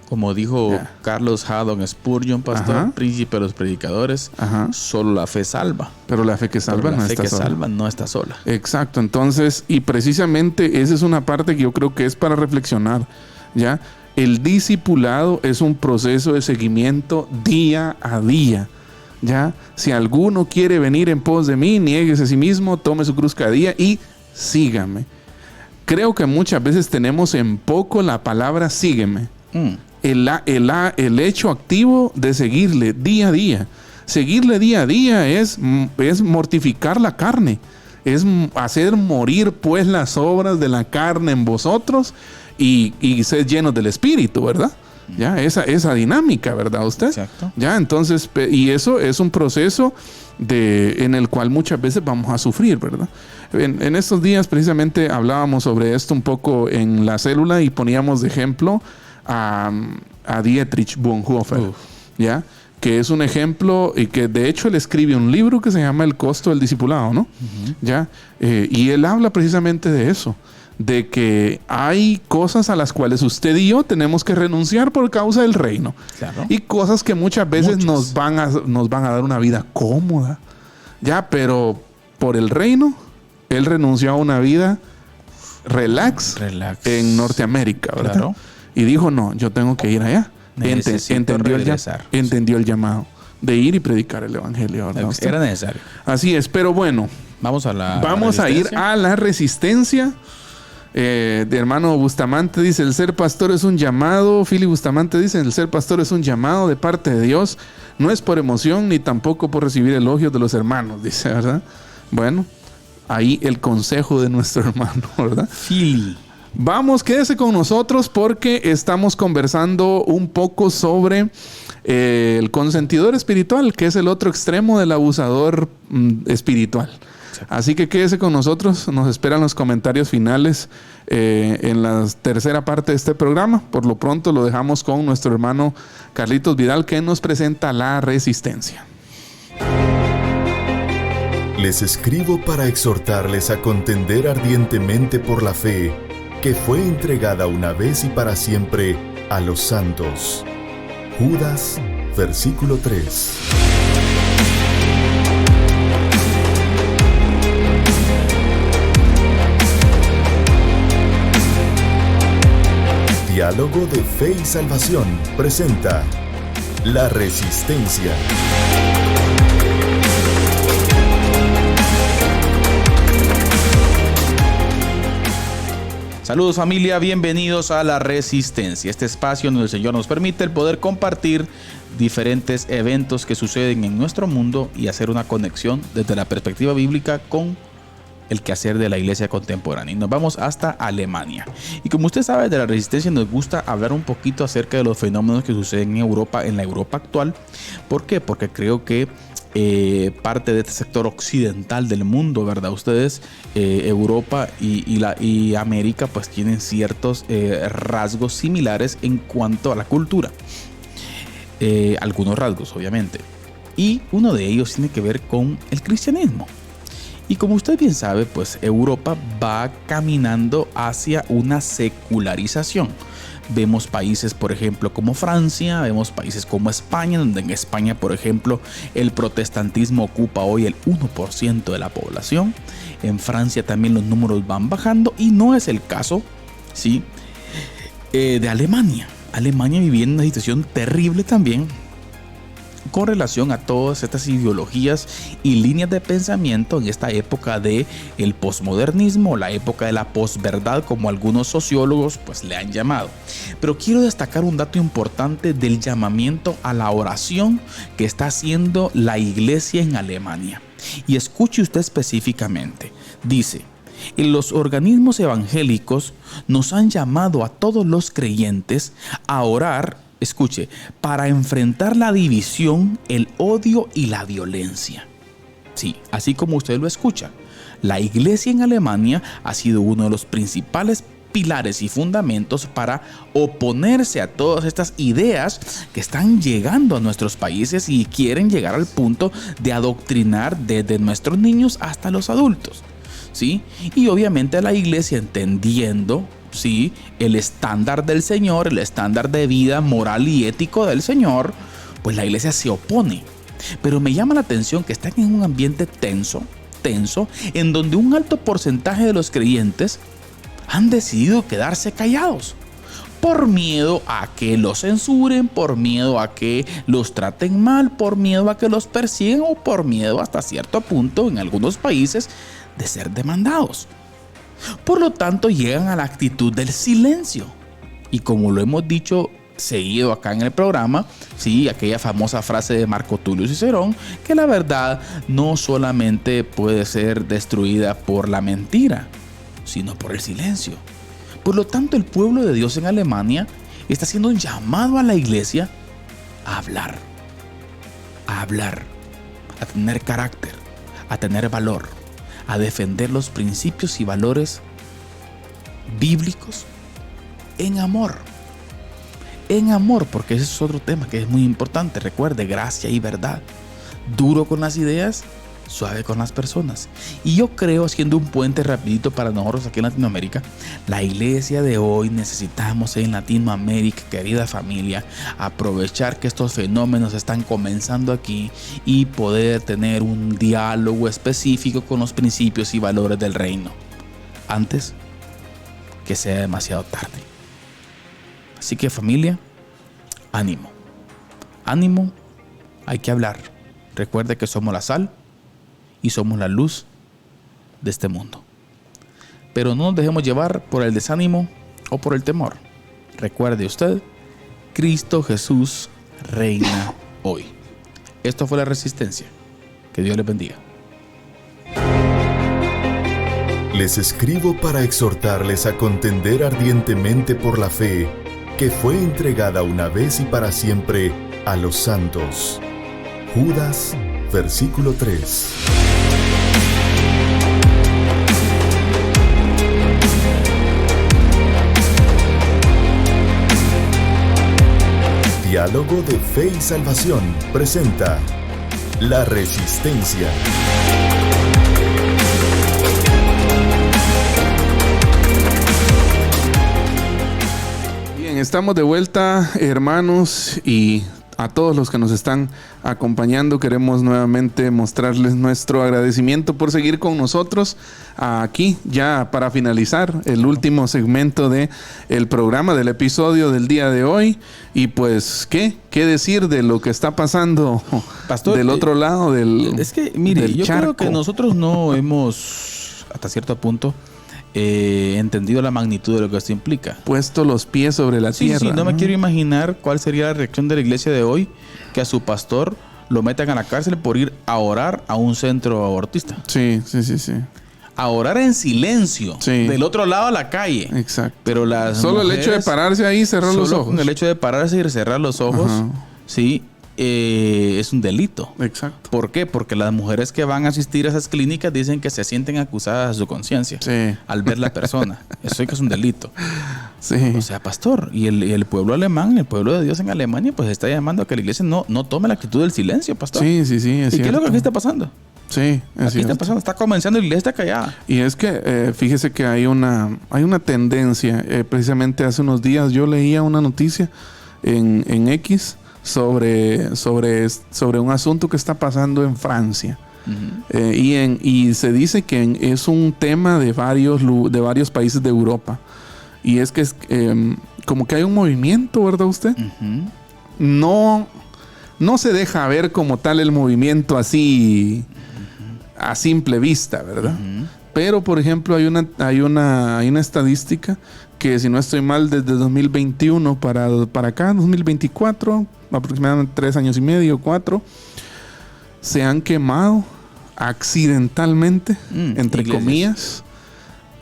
Como dijo Carlos Haddon Spurgeon, pastor, príncipe de los predicadores, solo la fe salva. Pero la fe que salva no está sola. La fe que salva no está sola. Exacto. Entonces, y precisamente esa es una parte que yo creo que es para reflexionar, ¿ya? El discipulado es un proceso de seguimiento día a día, ¿ya? Si alguno quiere venir en pos de mí, niéguese a sí mismo, tome su cruz cada día y sígame. Creo que muchas veces tenemos en poco la palabra sígueme. El hecho activo de seguirle día a día. Seguirle día a día es mortificar la carne. Es hacer morir pues las obras de la carne en vosotros y ser llenos del Espíritu, ¿verdad? Ya, esa dinámica, ¿verdad usted? Exacto. Ya, entonces, y eso es un proceso en el cual muchas veces vamos a sufrir, ¿verdad? En estos días precisamente hablábamos sobre esto un poco en la célula y poníamos de ejemplo a Dietrich Bonhoeffer, ¿ya? Que es un ejemplo y que de hecho él escribe un libro que se llama El costo del discipulado, ¿no? ¿Ya? Y él habla precisamente de eso, de que hay cosas a las cuales usted y yo tenemos que renunciar por causa del reino. Claro. Y cosas que muchas veces nos van a dar una vida cómoda, ¿ya? Pero por el reino, él renunció a una vida relax. En Norteamérica, ¿verdad? Claro. Y dijo, no, yo tengo que ir allá. Entendió el llamado de ir y predicar el evangelio, ¿verdad? Era necesario. Así es, pero bueno. Vamos a ir a la resistencia. De hermano Bustamante dice, el ser pastor es un llamado. Philly Bustamante dice, el ser pastor es un llamado de parte de Dios. No es por emoción ni tampoco por recibir elogios de los hermanos, dice, ¿verdad? Bueno, ahí el consejo de nuestro hermano, ¿verdad? Philly. Vamos, quédese con nosotros porque estamos conversando un poco sobre el consentidor espiritual, que es el otro extremo del abusador espiritual. Así que quédese con nosotros, nos esperan los comentarios finales en la tercera parte de este programa. Por lo pronto lo dejamos con nuestro hermano Carlitos Vidal, que nos presenta la resistencia. Les escribo para exhortarles a contender ardientemente por la fe que fue entregada una vez y para siempre a los santos. Judas, versículo 3. Diálogo de Fe y Salvación presenta La Resistencia. Saludos familia, bienvenidos a La Resistencia, este espacio donde el Señor nos permite el poder compartir diferentes eventos que suceden en nuestro mundo y hacer una conexión desde la perspectiva bíblica con el quehacer de la iglesia contemporánea. Y nos vamos hasta Alemania. Y como usted sabe, de La Resistencia nos gusta hablar un poquito acerca de los fenómenos que suceden en Europa, en la Europa actual. ¿Por qué? Porque creo que parte de este sector occidental del mundo, ¿verdad? Ustedes, Europa y América, pues tienen ciertos rasgos similares en cuanto a la cultura. Algunos rasgos, obviamente. Y uno de ellos tiene que ver con el cristianismo. Y como usted bien sabe, pues Europa va caminando hacia una secularización. Vemos países, por ejemplo, como Francia, vemos países como España, donde en España, por ejemplo, el protestantismo ocupa hoy el 1% de la población. En Francia también los números van bajando y no es el caso, ¿sí?, de Alemania. Alemania viviendo una situación terrible también, con relación a todas estas ideologías y líneas de pensamiento en esta época de el posmodernismo, la época de la posverdad, como algunos sociólogos pues le han llamado. Pero quiero destacar un dato importante del llamamiento a la oración que está haciendo la iglesia en Alemania. Y escuche usted específicamente. Dice: los organismos evangélicos nos han llamado a todos los creyentes a orar, escuche, para enfrentar la división, el odio y la violencia. Sí, así como usted lo escucha, la iglesia en Alemania ha sido uno de los principales pilares y fundamentos para oponerse a todas estas ideas que están llegando a nuestros países y quieren llegar al punto de adoctrinar desde nuestros niños hasta los adultos. ¿Sí? Y obviamente la iglesia, entendiendo, ¿sí?, el estándar del Señor, el estándar de vida moral y ético del Señor, pues la iglesia se opone. Pero me llama la atención que están en un ambiente tenso, en donde un alto porcentaje de los creyentes han decidido quedarse callados por miedo a que los censuren, por miedo a que los traten mal, por miedo a que los persigan o por miedo hasta cierto punto en algunos países de ser demandados. Por lo tanto, llegan a la actitud del silencio. Y como lo hemos dicho seguido acá en el programa, sí, aquella famosa frase de Marco Tulio Cicerón, que la verdad no solamente puede ser destruida por la mentira, sino por el silencio. Por lo tanto, el pueblo de Dios en Alemania está haciendo un llamado a la iglesia a hablar, a tener carácter, a tener valor, a defender los principios y valores bíblicos en amor. En amor, porque ese es otro tema que es muy importante. Recuerde, gracia y verdad. Duro con las ideas, suave con las personas. Y yo creo, haciendo un puente rapidito para nosotros aquí en Latinoamérica, la iglesia de hoy necesitamos en Latinoamérica, querida familia, aprovechar que estos fenómenos están comenzando aquí y poder tener un diálogo específico con los principios y valores del reino, antes que sea demasiado tarde. Así que, familia, ánimo. Ánimo, hay que hablar. Recuerde que somos la sal y somos la luz de este mundo. Pero no nos dejemos llevar por el desánimo o por el temor. Recuerde usted, Cristo Jesús reina hoy. Esto fue La Resistencia. Que Dios les bendiga. Les escribo para exhortarles a contender ardientemente por la fe que fue entregada una vez y para siempre a los santos. Judas, versículo 3. Diálogo de Fe y Salvación presenta La Resistencia. Bien, estamos de vuelta, hermanos, y a todos los que nos están acompañando queremos nuevamente mostrarles nuestro agradecimiento por seguir con nosotros aquí ya para finalizar el último segmento de el programa, del episodio del día de hoy. Y pues, ¿qué decir de lo que está pasando, Pastor, del otro lado del Es que, mire, yo charco? creo que nosotros no hemos, hasta cierto punto, entendido la magnitud de lo que esto implica. Puesto los pies sobre la tierra. Sí, no me quiero imaginar cuál sería la reacción de la iglesia de hoy, que a su pastor lo metan a la cárcel por ir a orar a un centro abortista. Sí. A orar en silencio, sí, del otro lado de la calle. Exacto. Pero las solo el hecho de pararse ahí y cerrar los ojos. Con el hecho de pararse y cerrar los ojos, ajá, sí, es un delito. Exacto. ¿Por qué? Porque las mujeres que van a asistir a esas clínicas dicen que se sienten acusadas a su conciencia, sí, al ver la persona. Eso es que es un delito. Sí. O sea, pastor, y el pueblo alemán, el pueblo de Dios en Alemania, pues está llamando a que la iglesia no tome la actitud del silencio, pastor. Sí, es ¿Y cierto. qué es lo que aquí está pasando? Sí, aquí está pasando, está comenzando, la iglesia está callada. Y es que fíjese que hay una tendencia. Precisamente hace unos días yo leía una noticia en X sobre un asunto que está pasando en Francia. Uh-huh. Y se dice que es un tema de varios países de Europa. Y es que como que hay un movimiento, ¿verdad usted? Uh-huh. No no se deja ver como tal el movimiento así a simple vista, ¿verdad? Pero, por ejemplo, hay una estadística que, si no estoy mal, desde 2021 para acá, 2024, aproximadamente 3 años y medio, 4, se han quemado accidentalmente, entre iglesias, comillas,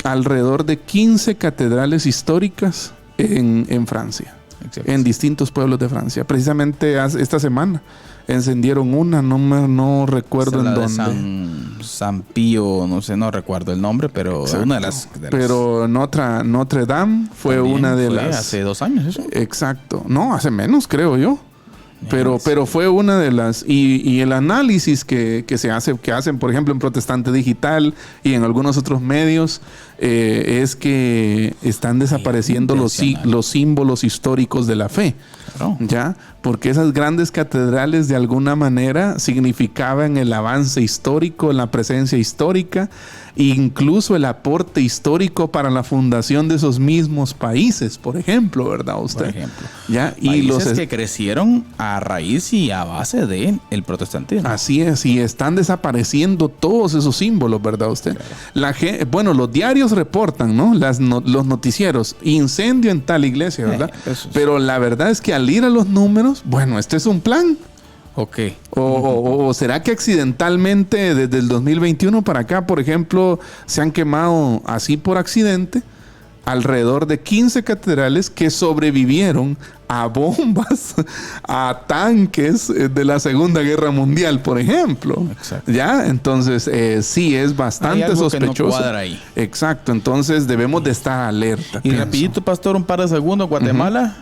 alrededor de 15 catedrales históricas en Francia. Exacto. En distintos pueblos de Francia. Precisamente esta semana encendieron una, no recuerdo en dónde. San Pío, no recuerdo el nombre, pero Exacto. una de las... Pero Notre Dame fue una de las... Hace 2 años eso. Exacto. No, hace menos, creo yo. Pero fue una de las... Y el análisis que hacen, por ejemplo, en Protestante Digital y en algunos otros medios, es que están desapareciendo los símbolos históricos de la fe. Claro. ¿Ya? Porque esas grandes catedrales de alguna manera significaban el avance histórico, la presencia histórica, e incluso el aporte histórico para la fundación de esos mismos países, por ejemplo, ¿verdad usted? Por ejemplo. ¿Ya? Y los que crecieron a raíz y a base de el protestantismo. Así es, y están desapareciendo todos esos símbolos, ¿verdad usted? Claro. Los diarios reportan, ¿no? Los noticieros, incendio en tal iglesia, ¿verdad? Pero la verdad es que al ir a los números, bueno, este es un plan. Ok. O será que accidentalmente desde el 2021 para acá, por ejemplo, se han quemado así por accidente alrededor de 15 catedrales que sobrevivieron a bombas, a tanques de la Segunda Guerra Mundial, por ejemplo. Exacto. ¿Ya? Entonces, sí, es bastante Hay algo sospechoso. que no cuadra ahí. Exacto. Entonces, debemos de estar alerta. Y rapidito, pastor, un par de segundos. Guatemala,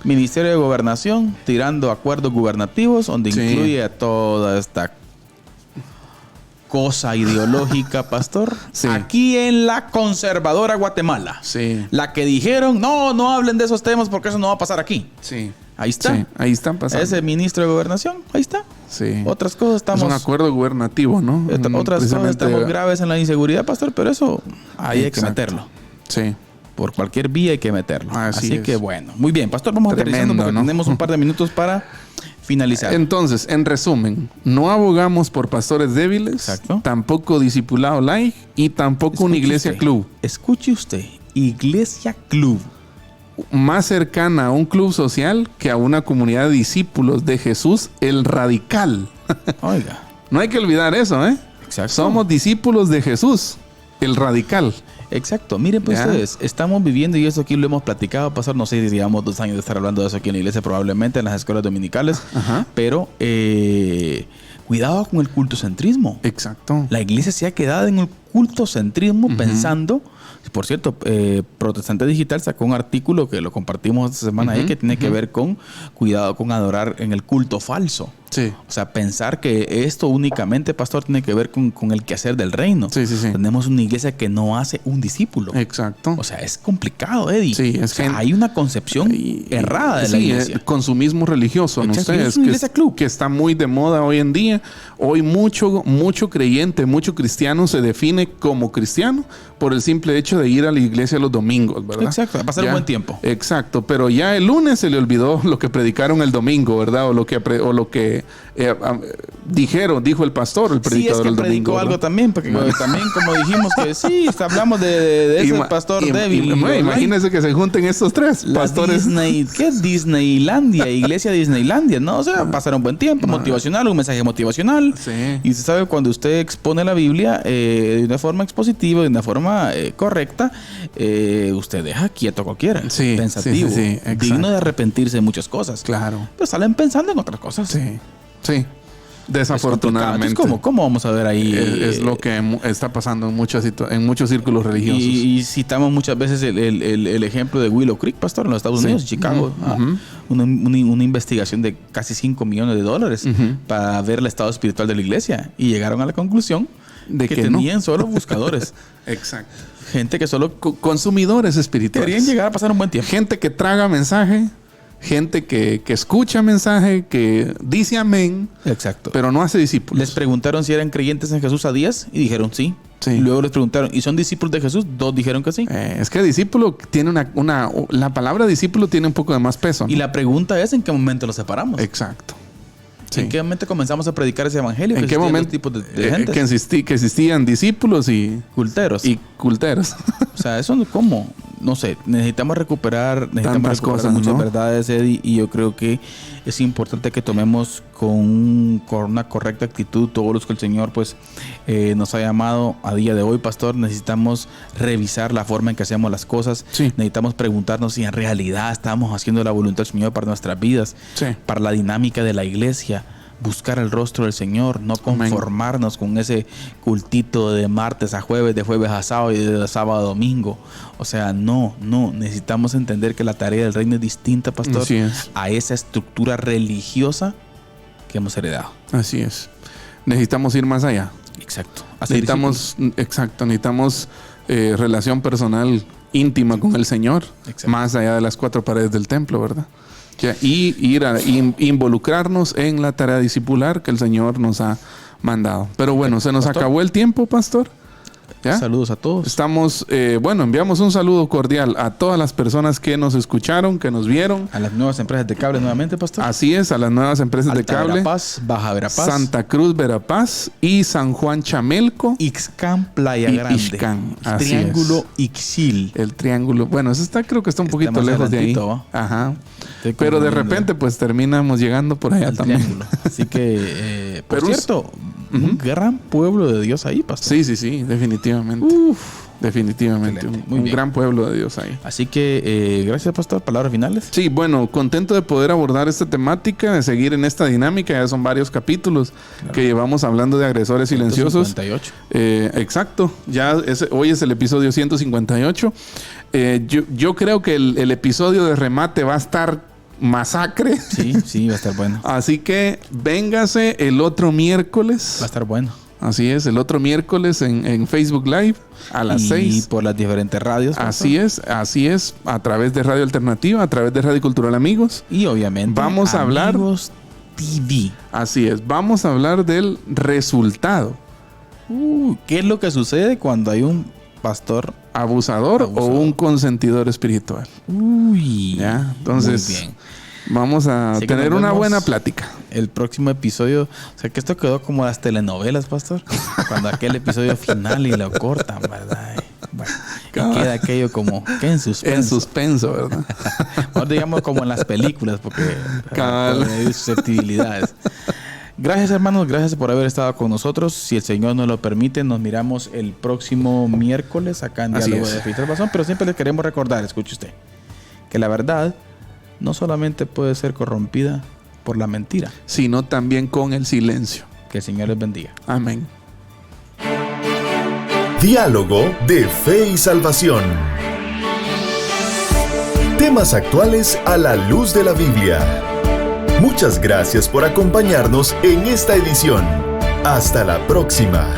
Ministerio de Gobernación, tirando acuerdos gubernativos, donde incluye a toda esta cosa ideológica, pastor. Sí. Aquí en la conservadora Guatemala. Sí. La que dijeron, no hablen de esos temas porque eso no va a pasar aquí. Sí. Ahí está. Sí, ahí están pasando. Ese ministro de Gobernación, ahí está. Sí. Otras cosas estamos... Es un acuerdo gubernativo, ¿no? Otras cosas estamos graves en la inseguridad, pastor, pero eso ahí hay que meterlo. Sí. Por cualquier vía hay que meterlo. Así es. que bueno. Muy bien, pastor, vamos aterrizando porque tenemos un par de minutos para finalizar. Entonces, en resumen, no abogamos por pastores débiles, Exacto. tampoco discipulado light y tampoco una iglesia club. Escuche usted, iglesia club. Más cercana a un club social que a una comunidad de discípulos de Jesús, el radical. Oiga. No hay que olvidar eso, ¿eh? Exacto. Somos discípulos de Jesús, el radical. Exacto. Miren pues ustedes, estamos viviendo, y eso aquí lo hemos platicado, pastor, no sé si llevamos 2 años de estar hablando de eso aquí en la iglesia, probablemente en las escuelas dominicales. Ajá. Pero cuidado con el cultocentrismo. Exacto. La iglesia se ha quedado en el cultocentrismo pensando... Por cierto, Protestante Digital sacó un artículo que lo compartimos esta semana ahí, que tiene que ver con cuidado con adorar en el culto falso. Sí. O sea, pensar que esto únicamente, pastor, tiene que ver con el quehacer del reino. Sí. Tenemos una iglesia que no hace un discípulo. Exacto. O sea, es complicado, Eddie. Sí, o sea, hay una concepción errada de la iglesia. Consumismo religioso, ¿no? Exacto, Ustedes, es una iglesia club. Que está muy de moda hoy en día. Hoy mucho creyente, mucho cristiano se define como cristiano por el simple hecho de ir a la iglesia los domingos, ¿verdad? Exacto, a pasar un buen tiempo. Exacto, pero ya el lunes se le olvidó lo que predicaron el domingo, ¿verdad? O lo que dijo el pastor, el predicador del domingo. Sí, es que predicó algo también, porque también, como dijimos, que sí, hablamos de ese pastor débil. Imagínense que se junten estos tres pastores. ¿Qué es Disneylandia? Iglesia Disneylandia, ¿no? O sea, pasar un buen tiempo, motivacional, un mensaje motivacional. Sí. Y usted sabe, cuando usted expone la Biblia de una forma expositiva, de una forma correcta, usted deja quieto a cualquiera. Sí, pensativo. Sí, digno de arrepentirse de muchas cosas. Claro. Pero salen pensando en otras cosas. Sí. Desafortunadamente. Entonces, ¿cómo vamos a ver ahí? Es lo que está pasando en muchos círculos religiosos. Y citamos muchas veces el ejemplo de Willow Creek, pastor, en los Estados Unidos, en Chicago. Una investigación de casi $5 millones para ver el estado espiritual de la iglesia. Y llegaron a la conclusión de que tenían solo buscadores. Exacto. Gente que solo... consumidores espirituales. Querían llegar a pasar un buen tiempo. Gente que traga mensaje. Gente que escucha mensaje, que dice amén. Exacto. Pero no hace discípulos. Les preguntaron si eran creyentes en Jesús a 10 y dijeron sí. Y luego les preguntaron, ¿y son discípulos de Jesús? 2 dijeron que sí. Es que discípulo tiene la palabra discípulo tiene un poco de más peso, ¿no? Y la pregunta es, ¿en qué momento los separamos? Exacto. Sí. ¿En qué momento comenzamos a predicar ese evangelio? ¿En qué momento tipos de gente? Que existían discípulos y Culteros. culteros? O sea, eso ¿cómo? No sé, necesitamos recuperar Tantas cosas, muchas ¿no? verdades, Eddie, y yo creo que es importante que tomemos con una correcta actitud todos los que el Señor pues nos ha llamado a día de hoy, pastor. Necesitamos revisar la forma en que hacemos las cosas. Sí. Necesitamos preguntarnos si en realidad estamos haciendo la voluntad del Señor para nuestras vidas, Sí. para la dinámica de la iglesia. Buscar el rostro del Señor, no conformarnos con ese cultito de martes a jueves, de jueves a sábado y de sábado a domingo. O sea, no, necesitamos entender que la tarea del reino es distinta, pastor, Así es. a esa estructura religiosa que hemos heredado. Así es. Necesitamos ir más allá. Exacto. Necesitamos relación personal íntima con el Señor, Exacto. más allá de las 4 paredes del templo, ¿verdad? Y ir a involucrarnos en la tarea discipular que el Señor nos ha mandado. Pero bueno, se nos Pastor. acabó el tiempo, pastor. ¿Ya? Saludos a todos. Estamos, enviamos un saludo cordial a todas las personas que nos escucharon, que nos vieron. A las nuevas empresas de cable nuevamente, pastor. Así es, a las nuevas empresas de Alta cable. Verapaz, Baja Verapaz, Santa Cruz, Verapaz y San Juan Chamelco. Ixcán, Playa Y Grande. Ixcán, así Triángulo es. Ixil. El triángulo. Bueno, eso creo que está un poquito más lejos de ahí. adelantito, ¿va? Ajá. Estoy Pero de confundiendo repente, pues terminamos llegando por allá el también. triángulo. Así que, por Pero cierto, un gran pueblo de Dios ahí, pastor. Sí, definitivamente. Definitivamente. Excelente, muy Un bien. gran pueblo de Dios ahí. Así que, gracias, pastor. Palabras finales. Sí, bueno, contento de poder abordar esta temática, de seguir en esta dinámica. Ya son varios capítulos que llevamos hablando de agresores silenciosos. 158. Exacto. Hoy es el episodio 158. Yo creo que el episodio de remate va a estar masacre. Sí, va a estar bueno. Así que véngase el otro miércoles. Va a estar bueno. Así es, el otro miércoles en Facebook Live a las Y 6. por las diferentes radios. pastor. Así es, a través de Radio Alternativa, a través de Radio Cultural Amigos. Y obviamente, Vamos a hablar- Amigos TV. Así es, vamos a hablar del resultado. ¿Qué es lo que sucede cuando hay un pastor? Abusador o un consentidor espiritual. Uy. ¿Ya? Entonces, Muy bien. vamos a Así que tener nos una vemos buena plática. El próximo episodio, o sea que esto quedó como las telenovelas, pastor. Cuando aquel episodio final y lo cortan, ¿verdad? Bueno, y queda aquello como que en suspenso. En suspenso, ¿verdad? Ahora digamos como en las películas, porque Cabal. hay susceptibilidades. Gracias, hermanos, gracias por haber estado con nosotros. Si el Señor nos lo permite, nos miramos el próximo miércoles acá en Así Diálogo es. de Fe y Salvación. Pero siempre les queremos recordar, escuche usted, que la verdad no solamente puede ser corrompida por la mentira. Sino también con el silencio. Que el Señor les bendiga. Amén. Diálogo de Fe y Salvación. Temas actuales a la luz de la Biblia. Muchas gracias por acompañarnos en esta edición. Hasta la próxima.